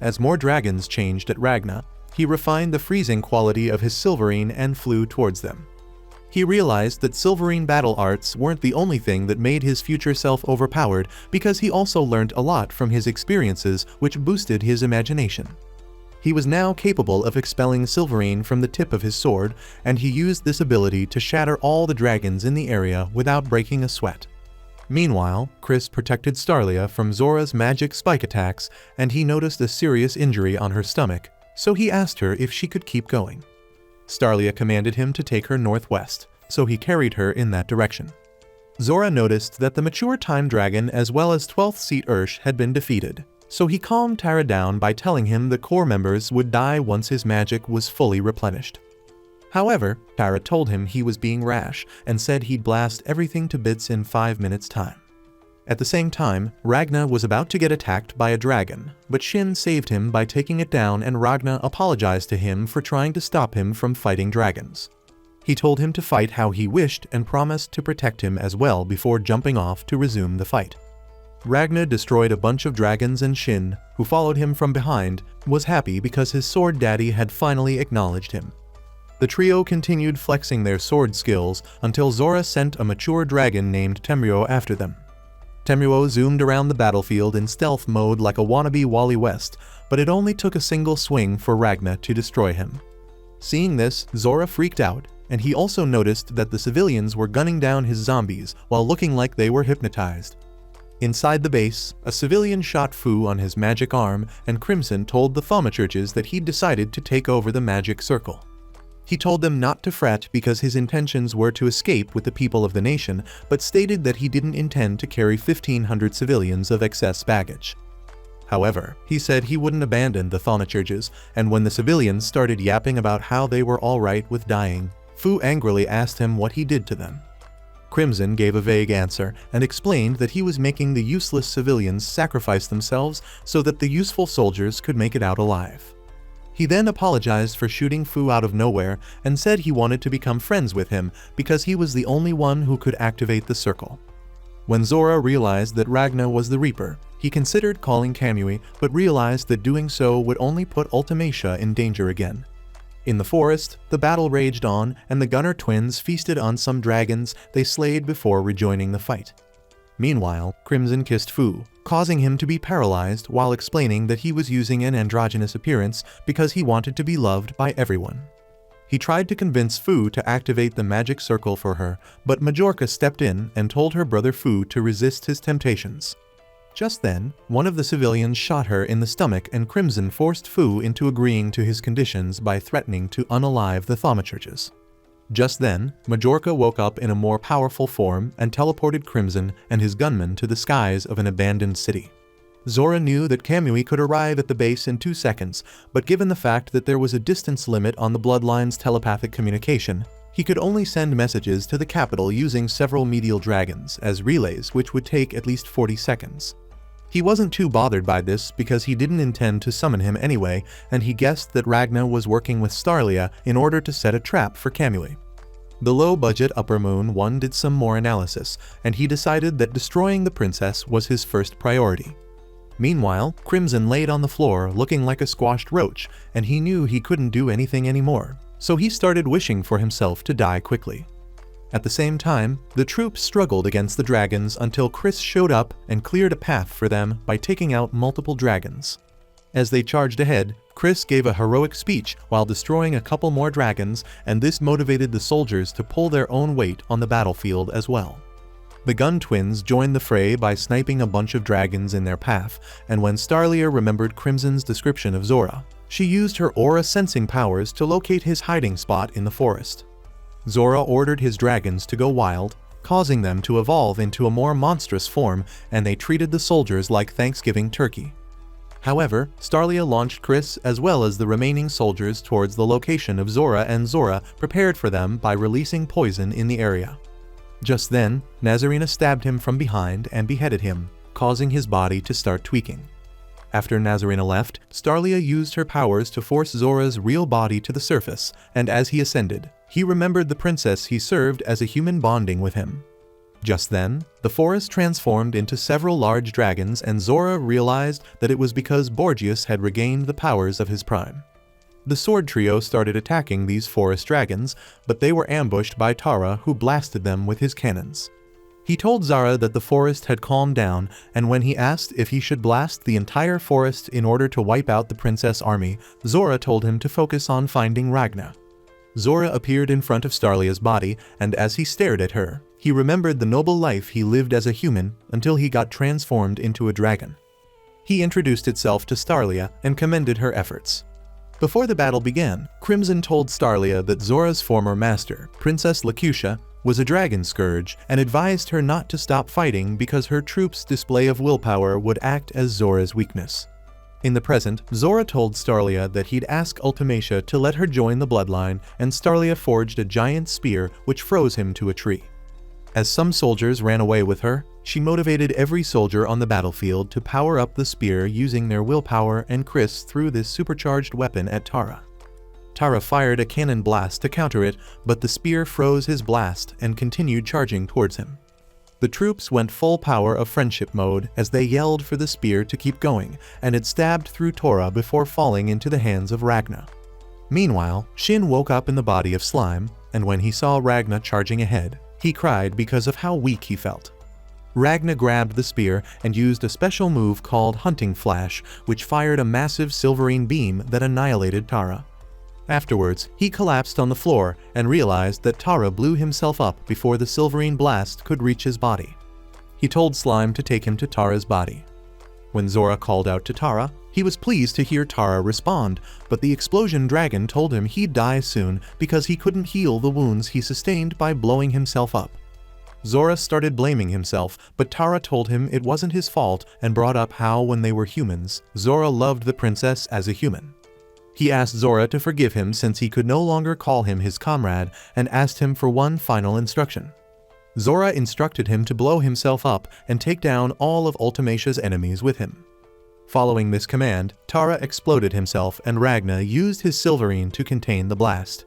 As more dragons changed at Ragna, he refined the freezing quality of his Silverine and flew towards them. He realized that Silverine battle arts weren't the only thing that made his future self overpowered, because he also learned a lot from his experiences, which boosted his imagination. He was now capable of expelling Silverine from the tip of his sword, and he used this ability to shatter all the dragons in the area without breaking a sweat. Meanwhile, Chris protected Starlia from Zora's magic spike attacks, and he noticed a serious injury on her stomach, so he asked her if she could keep going. Starlia commanded him to take her northwest, so he carried her in that direction. Zora noticed that the mature time dragon as well as 12th seat Ursh had been defeated, so he calmed Tara down by telling him the core members would die once his magic was fully replenished. However, Tara told him he was being rash and said he'd blast everything to bits in 5 minutes' time. At the same time, Ragna was about to get attacked by a dragon, but Shin saved him by taking it down, and Ragna apologized to him for trying to stop him from fighting dragons. He told him to fight how he wished and promised to protect him as well before jumping off to resume the fight. Ragna destroyed a bunch of dragons, and Shin, who followed him from behind, was happy because his sword daddy had finally acknowledged him. The trio continued flexing their sword skills until Zora sent a mature dragon named Temryo after them. Temryo zoomed around the battlefield in stealth mode like a wannabe Wally West, but it only took a single swing for Ragna to destroy him. Seeing this, Zora freaked out, and he also noticed that the civilians were gunning down his zombies while looking like they were hypnotized. Inside the base, a civilian shot Fu on his magic arm, and Crimson told the thaumaturges that he'd decided to take over the magic circle. He told them not to fret because his intentions were to escape with the people of the nation, but stated that he didn't intend to carry 1,500 civilians of excess baggage. However, he said he wouldn't abandon the thaumaturges, and when the civilians started yapping about how they were alright with dying, Fu angrily asked him what he did to them. Crimson gave a vague answer and explained that he was making the useless civilians sacrifice themselves so that the useful soldiers could make it out alive. He then apologized for shooting Fu out of nowhere and said he wanted to become friends with him because he was the only one who could activate the circle. When Zora realized that Ragna was the Reaper, he considered calling Kamui, but realized that doing so would only put Ultimacia in danger again. In the forest, the battle raged on, and the Gunner twins feasted on some dragons they slayed before rejoining the fight. Meanwhile, Crimson kissed Fu, causing him to be paralyzed while explaining that he was using an androgynous appearance because he wanted to be loved by everyone. He tried to convince Fu to activate the magic circle for her, but Majorca stepped in and told her brother Fu to resist his temptations. Just then, one of the civilians shot her in the stomach, and Crimson forced Fu into agreeing to his conditions by threatening to unalive the thaumaturges. Just then, Majorca woke up in a more powerful form and teleported Crimson and his gunmen to the skies of an abandoned city. Zora knew that Kamui could arrive at the base in 2 seconds, but given the fact that there was a distance limit on the Bloodline's telepathic communication, he could only send messages to the capital using several medial dragons as relays, which would take at least 40 seconds. He wasn't too bothered by this because he didn't intend to summon him anyway, and he guessed that Ragna was working with Starlia in order to set a trap for Kamui. The low-budget Upper Moon one did some more analysis, and he decided that destroying the princess was his first priority. Meanwhile, Crimson laid on the floor looking like a squashed roach, and he knew he couldn't do anything anymore, so he started wishing for himself to die quickly. At the same time, the troops struggled against the dragons until Chris showed up and cleared a path for them by taking out multiple dragons. As they charged ahead, Chris gave a heroic speech while destroying a couple more dragons, and this motivated the soldiers to pull their own weight on the battlefield as well. The Gun twins joined the fray by sniping a bunch of dragons in their path, and when Starlia remembered Crimson's description of Zora, she used her aura sensing powers to locate his hiding spot in the forest. Zora ordered his dragons to go wild, causing them to evolve into a more monstrous form, and they treated the soldiers like Thanksgiving turkey. However, Starlia launched Chris as well as the remaining soldiers towards the location of Zora, and Zora prepared for them by releasing poison in the area. Just then, Nazarena stabbed him from behind and beheaded him, causing his body to start tweaking. After Nazarena left, Starlia used her powers to force Zora's real body to the surface, and as he ascended, he remembered the princess he served as a human bonding with him. Just then, the forest transformed into several large dragons, and Zora realized that it was because Borgias had regained the powers of his prime. The sword trio started attacking these forest dragons, but they were ambushed by Tara, who blasted them with his cannons. He told Zara that the forest had calmed down, and when he asked if he should blast the entire forest in order to wipe out the princess army, Zora told him to focus on finding Ragna. Zora appeared in front of Starlia's body, and as he stared at her, he remembered the noble life he lived as a human until he got transformed into a dragon. He introduced itself to Starlia and commended her efforts. Before the battle began, Crimson told Starlia that Zora's former master, Princess Lacutia, was a dragon scourge and advised her not to stop fighting because her troops' display of willpower would act as Zora's weakness. In the present, Zora told Starlia that he'd ask Ultimacia to let her join the bloodline, and Starlia forged a giant spear which froze him to a tree. As some soldiers ran away with her, she motivated every soldier on the battlefield to power up the spear using their willpower, and Chris threw this supercharged weapon at Tara. Tara fired a cannon blast to counter it, but the spear froze his blast and continued charging towards him. The troops went full power of friendship mode as they yelled for the spear to keep going, and it stabbed through Tara before falling into the hands of Ragna. Meanwhile, Shin woke up in the body of Slime, and when he saw Ragna charging ahead, he cried because of how weak he felt. Ragna grabbed the spear and used a special move called Hunting Flash, which fired a massive silverine beam that annihilated Tara. Afterwards, he collapsed on the floor and realized that Tara blew himself up before the silverine blast could reach his body. He told Slime to take him to Tara's body. When Zora called out to Tara, he was pleased to hear Tara respond, but the explosion dragon told him he'd die soon because he couldn't heal the wounds he sustained by blowing himself up. Zora started blaming himself, but Tara told him it wasn't his fault and brought up how when they were humans, Zora loved the princess as a human. He asked Zora to forgive him since he could no longer call him his comrade, and asked him for one final instruction. Zora instructed him to blow himself up and take down all of Ultimacia's enemies with him. Following this command, Tara exploded himself, and Ragna used his silverine to contain the blast.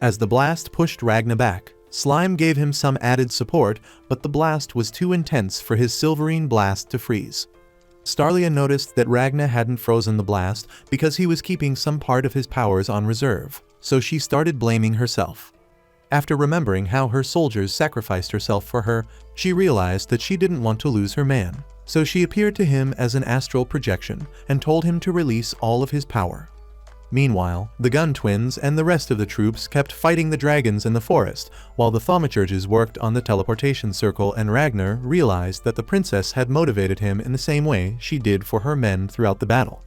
As the blast pushed Ragna back, Slime gave him some added support, but the blast was too intense for his silverine blast to freeze. Starlia noticed that Ragna hadn't frozen the blast because he was keeping some part of his powers on reserve, so she started blaming herself. After remembering how her soldiers sacrificed herself for her, she realized that she didn't want to lose her man, so she appeared to him as an astral projection and told him to release all of his power. Meanwhile, the Gun Twins and the rest of the troops kept fighting the dragons in the forest, while the thaumaturges worked on the teleportation circle, and Ragnar realized that the princess had motivated him in the same way she did for her men throughout the battle.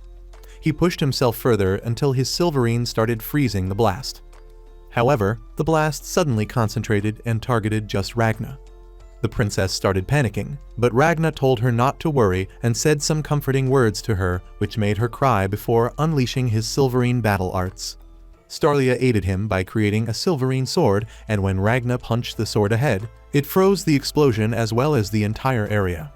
He pushed himself further until his silverine started freezing the blast. However, the blast suddenly concentrated and targeted just Ragna. The princess started panicking, but Ragna told her not to worry and said some comforting words to her, which made her cry before unleashing his silverine battle arts. Starlia aided him by creating a silverine sword, and when Ragna punched the sword ahead, it froze the explosion as well as the entire area.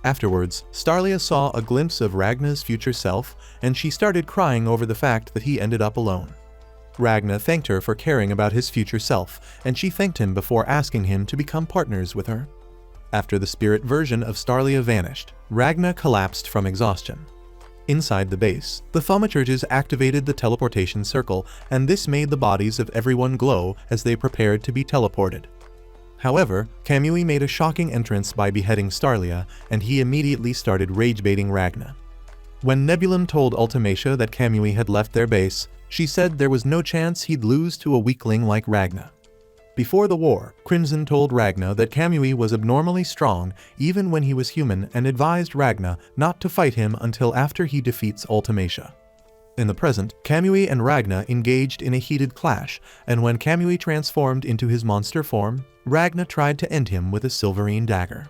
Afterwards, Starlia saw a glimpse of Ragna's future self, and she started crying over the fact that he ended up alone. Ragna thanked her for caring about his future self, and she thanked him before asking him to become partners with her. After the spirit version of Starlia vanished, Ragna collapsed from exhaustion. Inside the base, the thaumaturges activated the teleportation circle, and this made the bodies of everyone glow as they prepared to be teleported. However, Kamui made a shocking entrance by beheading Starlia, and he immediately started rage-baiting Ragna. When Nebulum told Ultimacia that Kamui had left their base, she said there was no chance he'd lose to a weakling like Ragna. Before the war, Crimson told Ragna that Kamui was abnormally strong even when he was human, and advised Ragna not to fight him until after he defeats Ultimacia. In the present, Kamui and Ragna engaged in a heated clash, and when Kamui transformed into his monster form, Ragna tried to end him with a silverine dagger.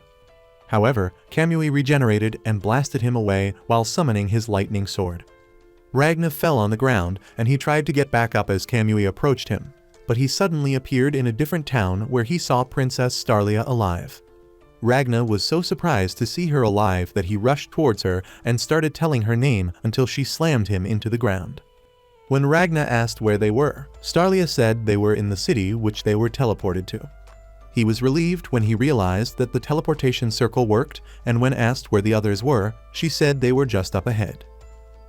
However, Kamui regenerated and blasted him away while summoning his lightning sword. Ragnar fell on the ground and he tried to get back up as Kamui approached him, but he suddenly appeared in a different town where he saw Princess Starlia alive. Ragnar was so surprised to see her alive that he rushed towards her and started telling her name until she slammed him into the ground. When Ragnar asked where they were, Starlia said they were in the city which they were teleported to. He was relieved when he realized that the teleportation circle worked, and when asked where the others were, she said they were just up ahead.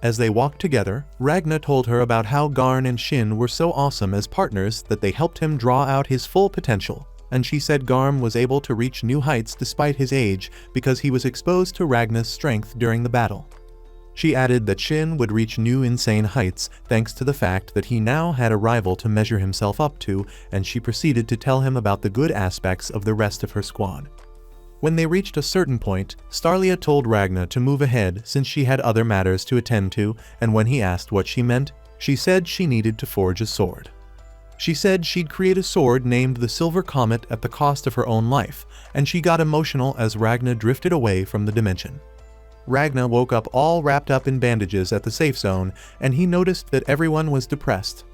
As they walked together, Ragnar told her about how Garn and Shin were so awesome as partners that they helped him draw out his full potential, and she said Garm was able to reach new heights despite his age because he was exposed to Ragnar's strength during the battle. She added that Shin would reach new insane heights thanks to the fact that he now had a rival to measure himself up to, and she proceeded to tell him about the good aspects of the rest of her squad. When they reached a certain point, Starlia told Ragnar to move ahead since she had other matters to attend to, and when he asked what she meant, she said she needed to forge a sword. She said she'd create a sword named the Silver Comet at the cost of her own life, and she got emotional as Ragnar drifted away from the dimension. Ragnar woke up all wrapped up in bandages at the safe zone, and he noticed that everyone was depressed.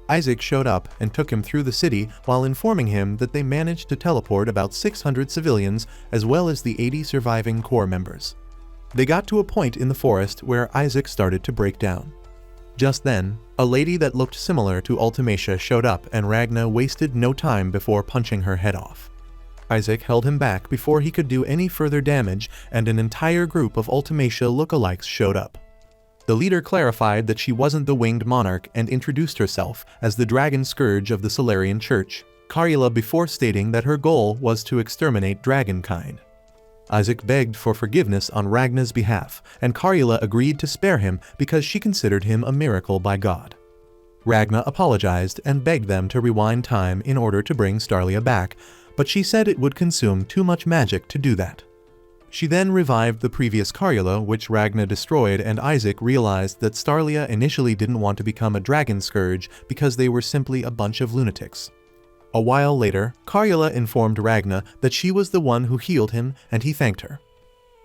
Isaac showed up and took him through the city while informing him that they managed to teleport about 600 civilians as well as the 80 surviving core members. They got to a point in the forest where Isaac started to break down. Just then, a lady that looked similar to Ultimacia showed up and Ragnar wasted no time before punching her head off. Isaac held him back before he could do any further damage, and an entire group of Ultimacia lookalikes showed up. The leader clarified that she wasn't the Winged Monarch and introduced herself as the Dragon Scourge of the Solarian Church, Karjula, before stating that her goal was to exterminate dragonkind. Isaac begged for forgiveness on Ragnar's behalf, and Karjula agreed to spare him because she considered him a miracle by God. Ragnar apologized and begged them to rewind time in order to bring Starlia back, but she said it would consume too much magic to do that. She then revived the previous Karjula, which Ragnar destroyed, and Isaac realized that Starlia initially didn't want to become a dragon scourge because they were simply a bunch of lunatics. A while later, Karjula informed Ragnar that she was the one who healed him, and he thanked her.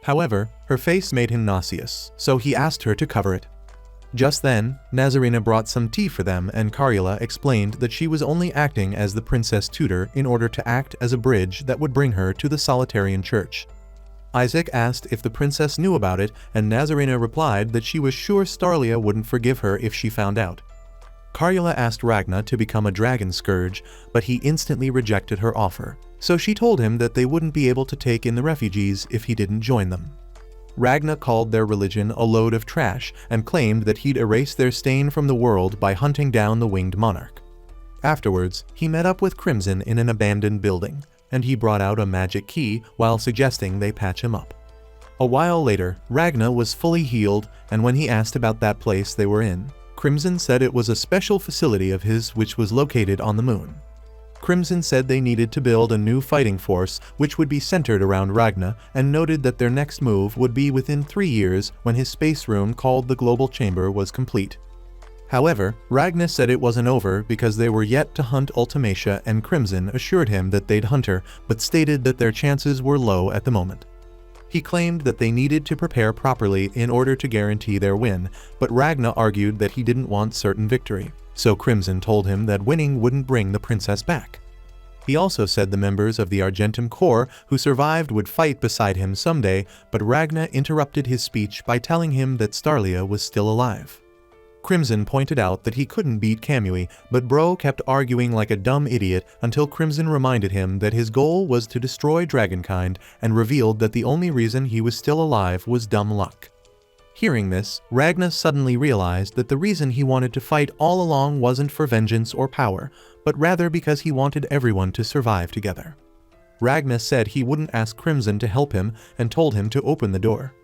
However, her face made him nauseous, so he asked her to cover it. Just then, Nazarena brought some tea for them, and Karjula explained that she was only acting as the princess tutor in order to act as a bridge that would bring her to the Solitarian Church. Isaac asked if the princess knew about it, and Nazarena replied that she was sure Starlia wouldn't forgive her if she found out. Karjula asked Ragnar to become a dragon scourge, but he instantly rejected her offer, so she told him that they wouldn't be able to take in the refugees if he didn't join them. Ragnar called their religion a load of trash and claimed that he'd erase their stain from the world by hunting down the Winged Monarch. Afterwards, he met up with Crimson in an abandoned building, and he brought out a magic key while suggesting they patch him up. A while later, Ragnar was fully healed, and when he asked about that place they were in, Crimson said it was a special facility of his which was located on the moon. Crimson said they needed to build a new fighting force which would be centered around Ragnar, and noted that their next move would be within 3 years when his space room called the Global Chamber was complete. However, Ragnar said it wasn't over because they were yet to hunt Ultimacia, and Crimson assured him that they'd hunt her, but stated that their chances were low at the moment. He claimed that they needed to prepare properly in order to guarantee their win, but Ragnar argued that he didn't want certain victory, so Crimson told him that winning wouldn't bring the princess back. He also said the members of the Argentum Corps who survived would fight beside him someday, but Ragnar interrupted his speech by telling him that Starlia was still alive. Crimson pointed out that he couldn't beat Kamui, but Bro kept arguing like a dumb idiot until Crimson reminded him that his goal was to destroy dragonkind and revealed that the only reason he was still alive was dumb luck. Hearing this, Ragnar suddenly realized that the reason he wanted to fight all along wasn't for vengeance or power, but rather because he wanted everyone to survive together. Ragnar said he wouldn't ask Crimson to help him and told him to open the door.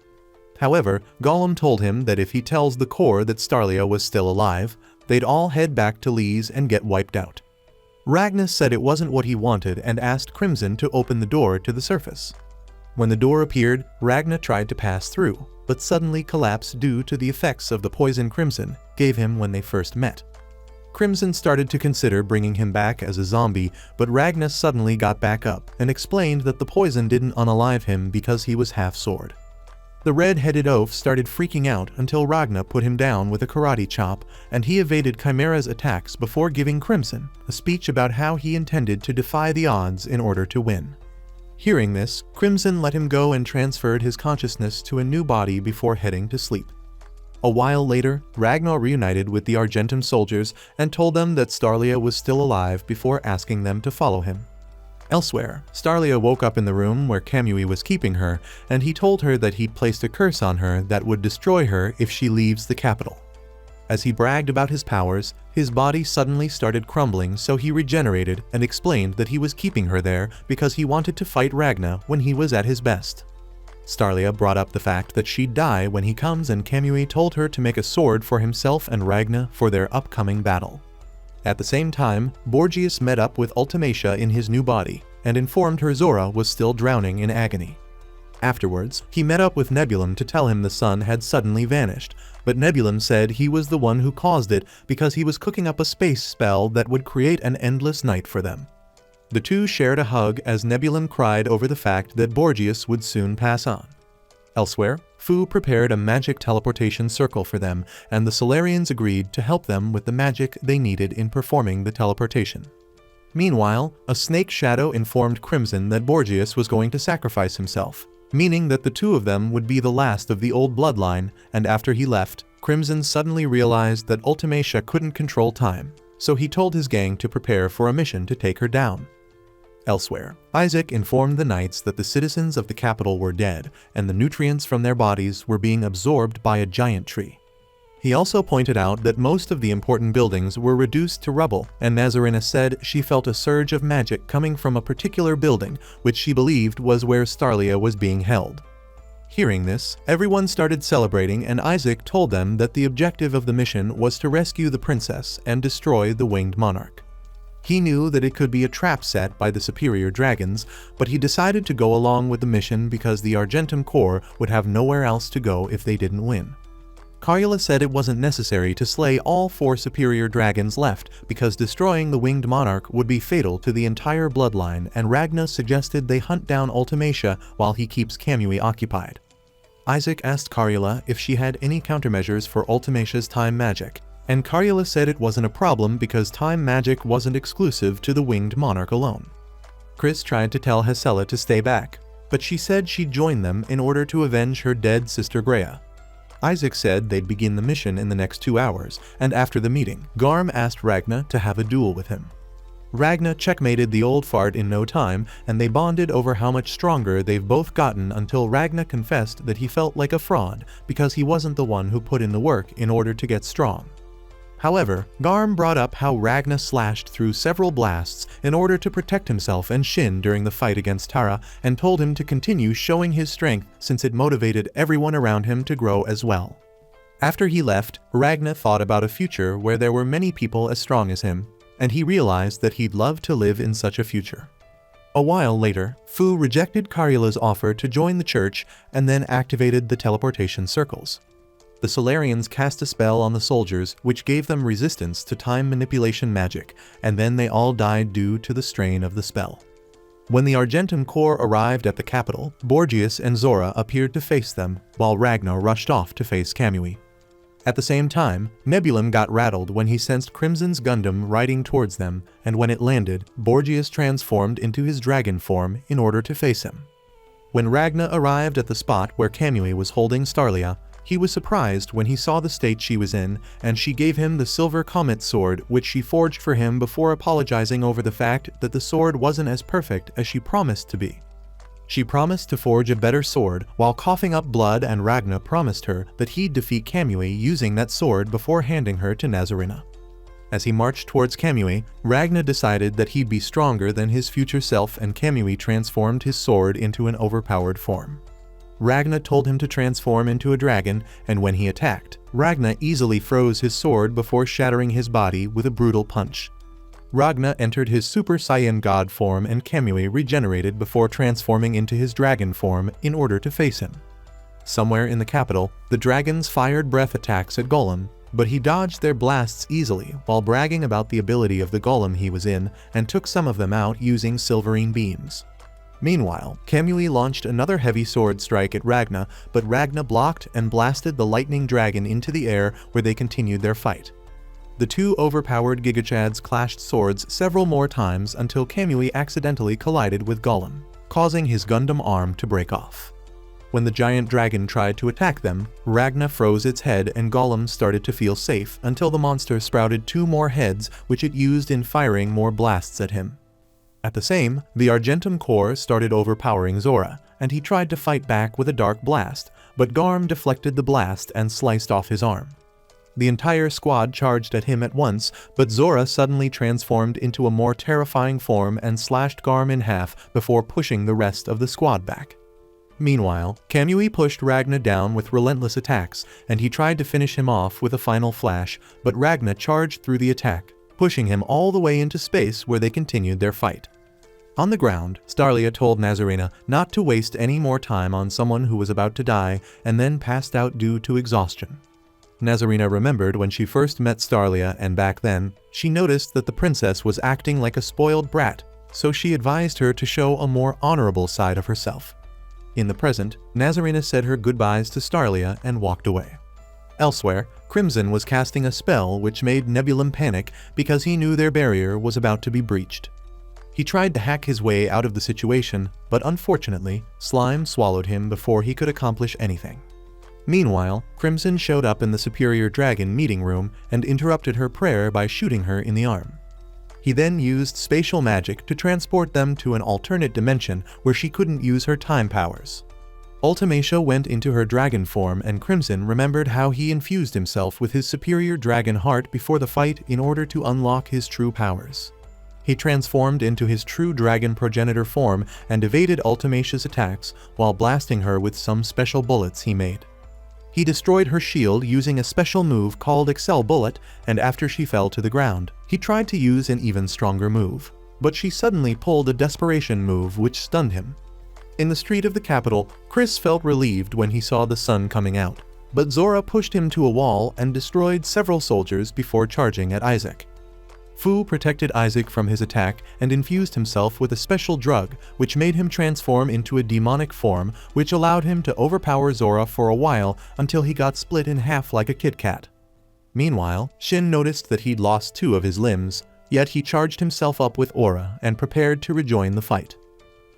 However, Gollum told him that if he tells the Corps that Starlia was still alive, they'd all head back to RIZZ and get wiped out. Ragnar said it wasn't what he wanted and asked Crimson to open the door to the surface. When the door appeared, Ragnar tried to pass through, but suddenly collapsed due to the effects of the poison Crimson gave him when they first met. Crimson started to consider bringing him back as a zombie, but Ragna suddenly got back up and explained that the poison didn't unalive him because he was half sword. The red-headed oaf started freaking out until Ragna put him down with a karate chop, and he evaded Chimera's attacks before giving Crimson a speech about how he intended to defy the odds in order to win. Hearing this, Crimson let him go and transferred his consciousness to a new body before heading to sleep. A while later, Ragnar reunited with the Argentum soldiers and told them that Starlia was still alive before asking them to follow him. Elsewhere, Starlia woke up in the room where Kamui was keeping her, and he told her that he'd placed a curse on her that would destroy her if she leaves the capital. As he bragged about his powers, his body suddenly started crumbling, so he regenerated and explained that he was keeping her there because he wanted to fight Ragna when he was at his best. Starlia brought up the fact that she'd die when he comes, and Kamui told her to make a sword for himself and Ragna for their upcoming battle. At the same time, Borgias met up with Ultimacia in his new body and informed her Zora was still drowning in agony. Afterwards, he met up with Nebulum to tell him the sun had suddenly vanished, but Nebulum said he was the one who caused it because he was cooking up a space spell that would create an endless night for them. The two shared a hug as Nebulum cried over the fact that Borgias would soon pass on. Elsewhere, Fu prepared a magic teleportation circle for them, and the Solarians agreed to help them with the magic they needed in performing the teleportation. Meanwhile, a snake shadow informed Crimson that Borgias was going to sacrifice himself, meaning that the two of them would be the last of the old bloodline, and after he left, Crimson suddenly realized that Ultimacia couldn't control time, so he told his gang to prepare for a mission to take her down. Elsewhere, Isaac informed the knights that the citizens of the capital were dead, and the nutrients from their bodies were being absorbed by a giant tree. He also pointed out that most of the important buildings were reduced to rubble, and Nazarena said she felt a surge of magic coming from a particular building, which she believed was where Starlia was being held. Hearing this, everyone started celebrating, and Isaac told them that the objective of the mission was to rescue the princess and destroy the winged monarch. He knew that it could be a trap set by the superior dragons, but he decided to go along with the mission because the Argentum Corps would have nowhere else to go if they didn't win. Carula said it wasn't necessary to slay all 4 superior dragons left because destroying the winged monarch would be fatal to the entire bloodline, and Ragna suggested they hunt down Ultimacia while he keeps Kamui occupied. Isaac asked Carula if she had any countermeasures for Ultimacia's time magic, and Carula said it wasn't a problem because time magic wasn't exclusive to the winged monarch alone. Chris tried to tell Hesela to stay back, but she said she'd join them in order to avenge her dead sister Greya. Isaac said they'd begin the mission in the next 2 hours, and after the meeting, Garm asked Ragna to have a duel with him. Ragna checkmated the old fart in no time, and they bonded over how much stronger they've both gotten until Ragna confessed that he felt like a fraud because he wasn't the one who put in the work in order to get strong. However, Garm brought up how Ragna slashed through several blasts in order to protect himself and Shin during the fight against Tara, and told him to continue showing his strength since it motivated everyone around him to grow as well. After he left, Ragna thought about a future where there were many people as strong as him, and he realized that he'd love to live in such a future. A while later, Fu rejected Carula's offer to join the church and then activated the teleportation circles. The Solarians cast a spell on the soldiers which gave them resistance to time manipulation magic, and then they all died due to the strain of the spell. When the Argentum Corps arrived at the capital, Borgias and Zora appeared to face them, while Ragnar rushed off to face Kamui. At the same time, Nebulum got rattled when he sensed Crimson's Gundam riding towards them, and when it landed, Borgias transformed into his dragon form in order to face him. When Ragnar arrived at the spot where Kamui was holding Starlia, he was surprised when he saw the state she was in, and she gave him the silver comet sword which she forged for him before apologizing over the fact that the sword wasn't as perfect as she promised to be. She promised to forge a better sword while coughing up blood, and Ragna promised her that he'd defeat Kamui using that sword before handing her to Nazarena. As he marched towards Kamui, Ragna decided that he'd be stronger than his future self, and Kamui transformed his sword into an overpowered form. Ragna told him to transform into a dragon, and when he attacked, Ragna easily froze his sword before shattering his body with a brutal punch. Ragna entered his Super Saiyan God form, and Kamui regenerated before transforming into his dragon form in order to face him. Somewhere in the capital, the dragons fired breath attacks at Golem, but he dodged their blasts easily while bragging about the ability of the golem he was in and took some of them out using silverine beams. Meanwhile, Kamui launched another heavy sword strike at Ragna, but Ragna blocked and blasted the lightning dragon into the air where they continued their fight. The two overpowered Gigachads clashed swords several more times until Kamui accidentally collided with Golem, causing his Gundam arm to break off. When the giant dragon tried to attack them, Ragna froze its head and Golem started to feel safe until the monster sprouted two more heads which it used in firing more blasts at him. At the same, the Argentum Corps started overpowering Zora, and he tried to fight back with a dark blast, but Garm deflected the blast and sliced off his arm. The entire squad charged at him at once, but Zora suddenly transformed into a more terrifying form and slashed Garm in half before pushing the rest of the squad back. Meanwhile, Kamui pushed Ragna down with relentless attacks, and he tried to finish him off with a final flash, but Ragna charged through the attack, pushing him all the way into space where they continued their fight. On the ground, Starlia told Nazarena not to waste any more time on someone who was about to die and then passed out due to exhaustion. Nazarena remembered when she first met Starlia, and back then, she noticed that the princess was acting like a spoiled brat, so she advised her to show a more honorable side of herself. In the present, Nazarena said her goodbyes to Starlia and walked away. Elsewhere, Crimson was casting a spell which made Nebulum panic because he knew their barrier was about to be breached. He tried to hack his way out of the situation, but unfortunately, slime swallowed him before he could accomplish anything. Meanwhile, Crimson showed up in the Superior Dragon meeting room and interrupted her prayer by shooting her in the arm. He then used spatial magic to transport them to an alternate dimension where she couldn't use her time powers. Ultimacia went into her dragon form, and Crimson remembered how he infused himself with his superior dragon heart before the fight in order to unlock his true powers. He transformed into his true dragon progenitor form and evaded Ultimacia's attacks while blasting her with some special bullets he made. He destroyed her shield using a special move called Excel Bullet, and after she fell to the ground, he tried to use an even stronger move, but she suddenly pulled a desperation move which stunned him. In the street of the capital, Chris felt relieved when he saw the sun coming out, but Zora pushed him to a wall and destroyed several soldiers before charging at Isaac. Fu protected Isaac from his attack and infused himself with a special drug which made him transform into a demonic form, which allowed him to overpower Zora for a while until he got split in half like a Kit Kat. Meanwhile, Shin noticed that he'd lost 2 of his limbs, yet he charged himself up with aura and prepared to rejoin the fight.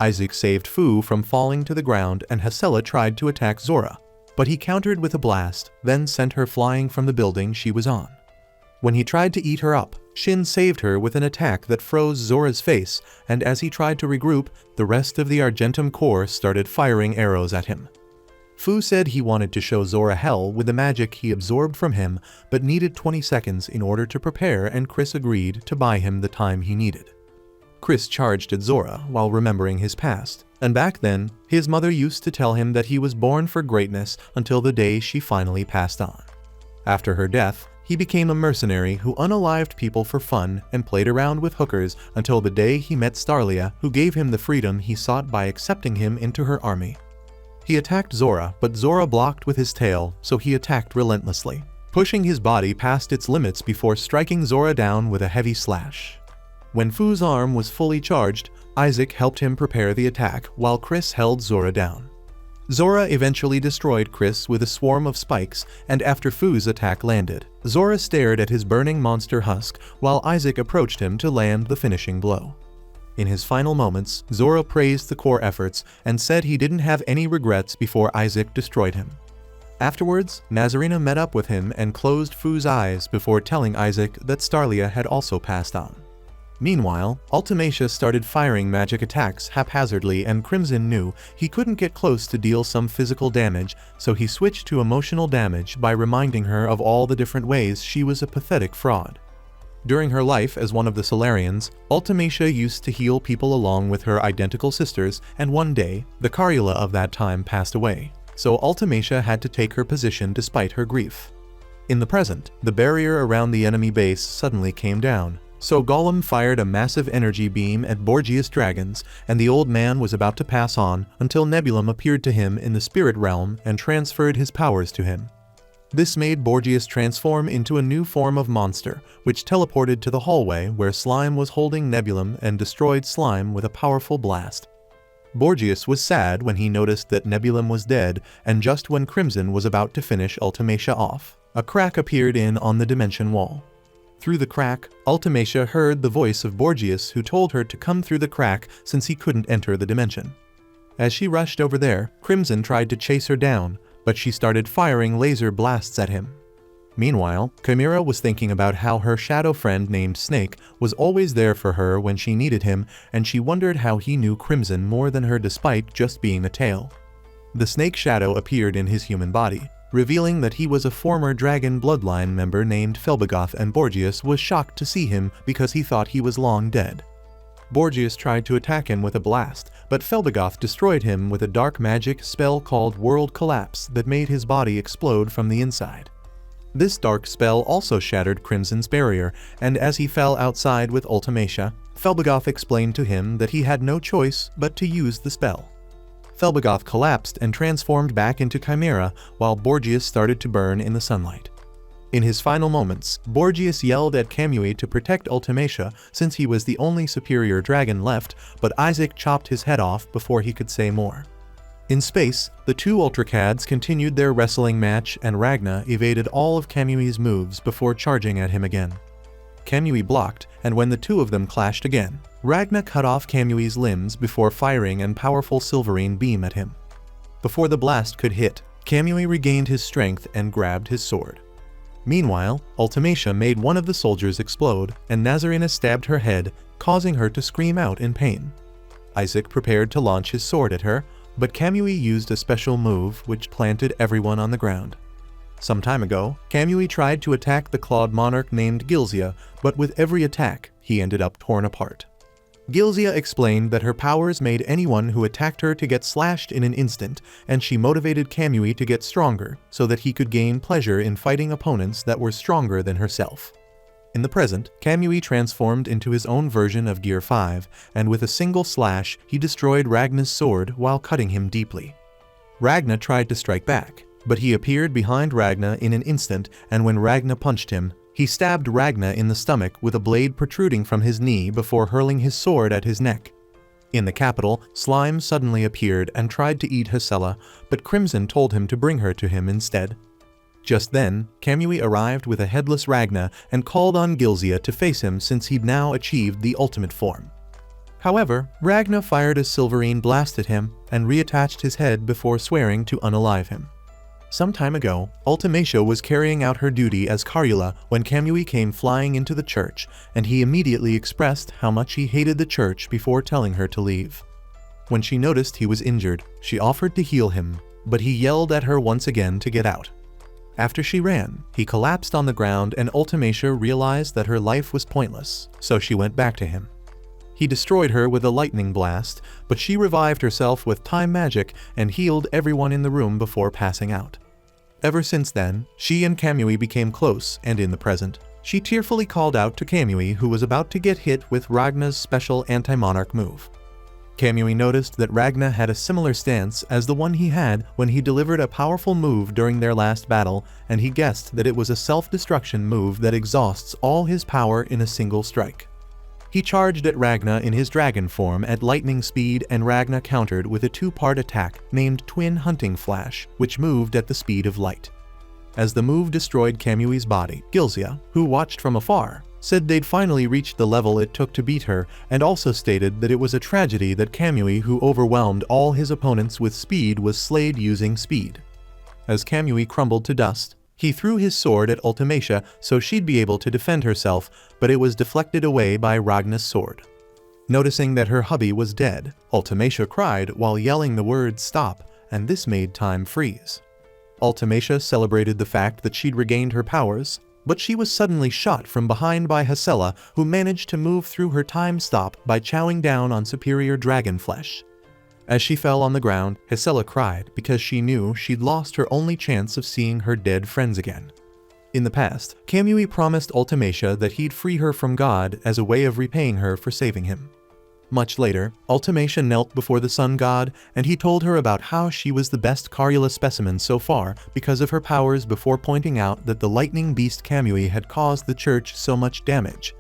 Isaac saved Fu from falling to the ground, and Hasela tried to attack Zora, but he countered with a blast, then sent her flying from the building she was on. When he tried to eat her up, Shin saved her with an attack that froze Zora's face, and as he tried to regroup, the rest of the Argentum Corps started firing arrows at him. Fu said he wanted to show Zora hell with the magic he absorbed from him, but needed 20 seconds in order to prepare, and Chris agreed to buy him the time he needed. Chris charged at Zora while remembering his past, and back then, his mother used to tell him that he was born for greatness until the day she finally passed on. After her death, he became a mercenary who unalived people for fun and played around with hookers until the day he met Starlia, who gave him the freedom he sought by accepting him into her army. He attacked Zora, but Zora blocked with his tail, so he attacked relentlessly, pushing his body past its limits before striking Zora down with a heavy slash. When Fu's arm was fully charged, Isaac helped him prepare the attack while Chris held Zora down. Zora eventually destroyed Chris with a swarm of spikes, and after Fu's attack landed, Zora stared at his burning monster husk while Isaac approached him to land the finishing blow. In his final moments, Zora praised the Corps efforts and said he didn't have any regrets before Isaac destroyed him. Afterwards, Nazarena met up with him and closed Fu's eyes before telling Isaac that Starlia had also passed on. Meanwhile, Ultimacia started firing magic attacks haphazardly, and Crimson knew he couldn't get close to deal some physical damage, so he switched to emotional damage by reminding her of all the different ways she was a pathetic fraud. During her life as one of the Solarians, Ultimacia used to heal people along with her identical sisters, and one day, the Carula of that time passed away, so Ultimacia had to take her position despite her grief. In the present, the barrier around the enemy base suddenly came down, so Golem fired a massive energy beam at Borgias dragons, and the old man was about to pass on until Nebulum appeared to him in the spirit realm and transferred his powers to him. This made Borgias transform into a new form of monster, which teleported to the hallway where Slime was holding Nebulum and destroyed Slime with a powerful blast. Borgias was sad when he noticed that Nebulum was dead, and just when Crimson was about to finish Ultimacia off, a crack appeared on the dimension wall. Through the crack, Ultimacia heard the voice of Borgias, who told her to come through the crack since he couldn't enter the dimension. As she rushed over there, Crimson tried to chase her down, but she started firing laser blasts at him. Meanwhile, Chimera was thinking about how her shadow friend named Snake was always there for her when she needed him, and she wondered how he knew Crimson more than her despite just being a tail. The Snake shadow appeared in his human body, revealing that he was a former dragon bloodline member named Felbagoth, and Borgias was shocked to see him because he thought he was long dead. Borgias tried to attack him with a blast, but Felbagoth destroyed him with a dark magic spell called World Collapse that made his body explode from the inside. This dark spell also shattered Crimson's barrier, and as he fell outside with Ultimacia, Felbagoth explained to him that he had no choice but to use the spell. Felbagoth collapsed and transformed back into Chimera, while Borgias started to burn in the sunlight. In his final moments, Borgias yelled at Kamui to protect Ultimacia since he was the only superior dragon left, but Isaac chopped his head off before he could say more. In space, the two Ultracads continued their wrestling match, and Ragna evaded all of Kamui's moves before charging at him again. Kamui blocked, and when the two of them clashed again, Ragna cut off Kamui's limbs before firing a powerful Silverine beam at him. Before the blast could hit, Kamui regained his strength and grabbed his sword. Meanwhile, Ultimacia made one of the soldiers explode, and Nazarena stabbed her head, causing her to scream out in pain. Isaac prepared to launch his sword at her, but Kamui used a special move which planted everyone on the ground. Some time ago, Kamui tried to attack the clawed monarch named Gilzia, but with every attack, he ended up torn apart. Gilzia explained that her powers made anyone who attacked her to get slashed in an instant, and she motivated Kamui to get stronger so that he could gain pleasure in fighting opponents that were stronger than herself. In the present, Kamui transformed into his own version of Gear 5, and with a single slash, he destroyed Ragna's sword while cutting him deeply. Ragna tried to strike back, but he appeared behind Ragna in an instant, and when Ragna punched him, he stabbed Ragna in the stomach with a blade protruding from his knee before hurling his sword at his neck. In the capital, Slime suddenly appeared and tried to eat Hasela, but Crimson told him to bring her to him instead. Just then, Kamui arrived with a headless Ragna and called on Gilzia to face him since he'd now achieved the ultimate form. However, Ragna fired a Silverine blast at him and reattached his head before swearing to unalive him. Some time ago, Ultimacia was carrying out her duty as Carula when Kamui came flying into the church, and he immediately expressed how much he hated the church before telling her to leave. When she noticed he was injured, she offered to heal him, but he yelled at her once again to get out. After she ran, he collapsed on the ground, and Ultimacia realized that her life was pointless, so she went back to him. He destroyed her with a lightning blast, but she revived herself with time magic and healed everyone in the room before passing out. Ever since then, she and Kamui became close, and in the present, she tearfully called out to Kamui, who was about to get hit with Ragna's special anti-monarch move. Kamui noticed that Ragna had a similar stance as the one he had when he delivered a powerful move during their last battle, and he guessed that it was a self-destruction move that exhausts all his power in a single strike. He charged at Ragna in his dragon form at lightning speed, and Ragna countered with a two-part attack named Twin Hunting Flash, which moved at the speed of light. As the move destroyed Kamui's body, Gilzia, who watched from afar, said they'd finally reached the level it took to beat her, and also stated that it was a tragedy that Kamui, who overwhelmed all his opponents with speed, was slayed using speed. As Kamui crumbled to dust, he threw his sword at Ultimacia so she'd be able to defend herself, but it was deflected away by Ragna's sword. Noticing that her hubby was dead, Ultimacia cried while yelling the word "stop," and this made time freeze. Ultimacia celebrated the fact that she'd regained her powers, but she was suddenly shot from behind by Hasela, who managed to move through her time stop by chowing down on superior dragon flesh. As she fell on the ground, Hasela cried because she knew she'd lost her only chance of seeing her dead friends again. In the past, Kamui promised Ultimacia that he'd free her from God as a way of repaying her for saving him. Much later, Ultimacia knelt before the sun god, and he told her about how she was the best Carula specimen so far because of her powers, before pointing out that the lightning beast Kamui had caused the church so much damage.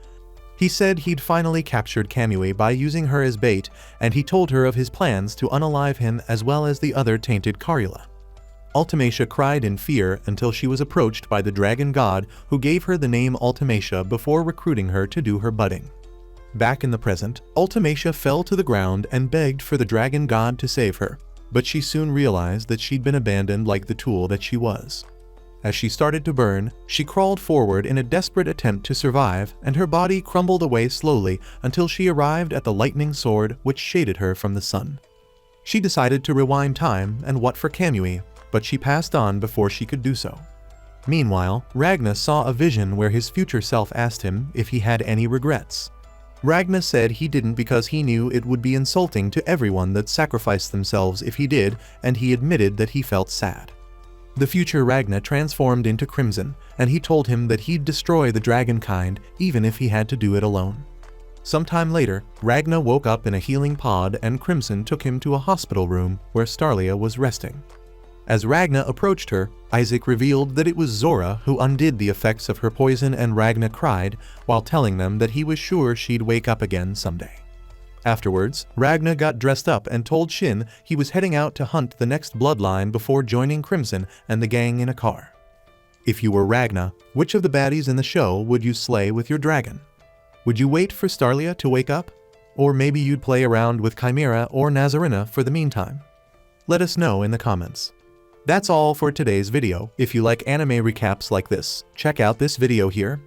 He said he'd finally captured Kamui by using her as bait, and he told her of his plans to unalive him as well as the other tainted Carula. Ultimacia cried in fear until she was approached by the dragon god, who gave her the name Ultimacia before recruiting her to do her budding. Back in the present, Ultimacia fell to the ground and begged for the dragon god to save her, but she soon realized that she'd been abandoned like the tool that she was. As she started to burn, she crawled forward in a desperate attempt to survive, and her body crumbled away slowly until she arrived at the lightning sword which shaded her from the sun. She decided to rewind time and what for Kamui, but she passed on before she could do so. Meanwhile, Ragna saw a vision where his future self asked him if he had any regrets. Ragna said he didn't because he knew it would be insulting to everyone that sacrificed themselves if he did, and he admitted that he felt sad. The future Ragna transformed into Crimson, and he told him that he'd destroy the dragonkind even if he had to do it alone. Sometime later, Ragna woke up in a healing pod, and Crimson took him to a hospital room where Starlia was resting. As Ragna approached her, Isaac revealed that it was Zora who undid the effects of her poison, and Ragna cried while telling them that he was sure she'd wake up again someday. Afterwards, Ragna got dressed up and told Shin he was heading out to hunt the next bloodline before joining Crimson and the gang in a car. If you were Ragna, which of the baddies in the show would you slay with your dragon? Would you wait for Starlia to wake up? Or maybe you'd play around with Chimera or Nazarena for the meantime? Let us know in the comments. That's all for today's video. If you like anime recaps like this, check out this video here.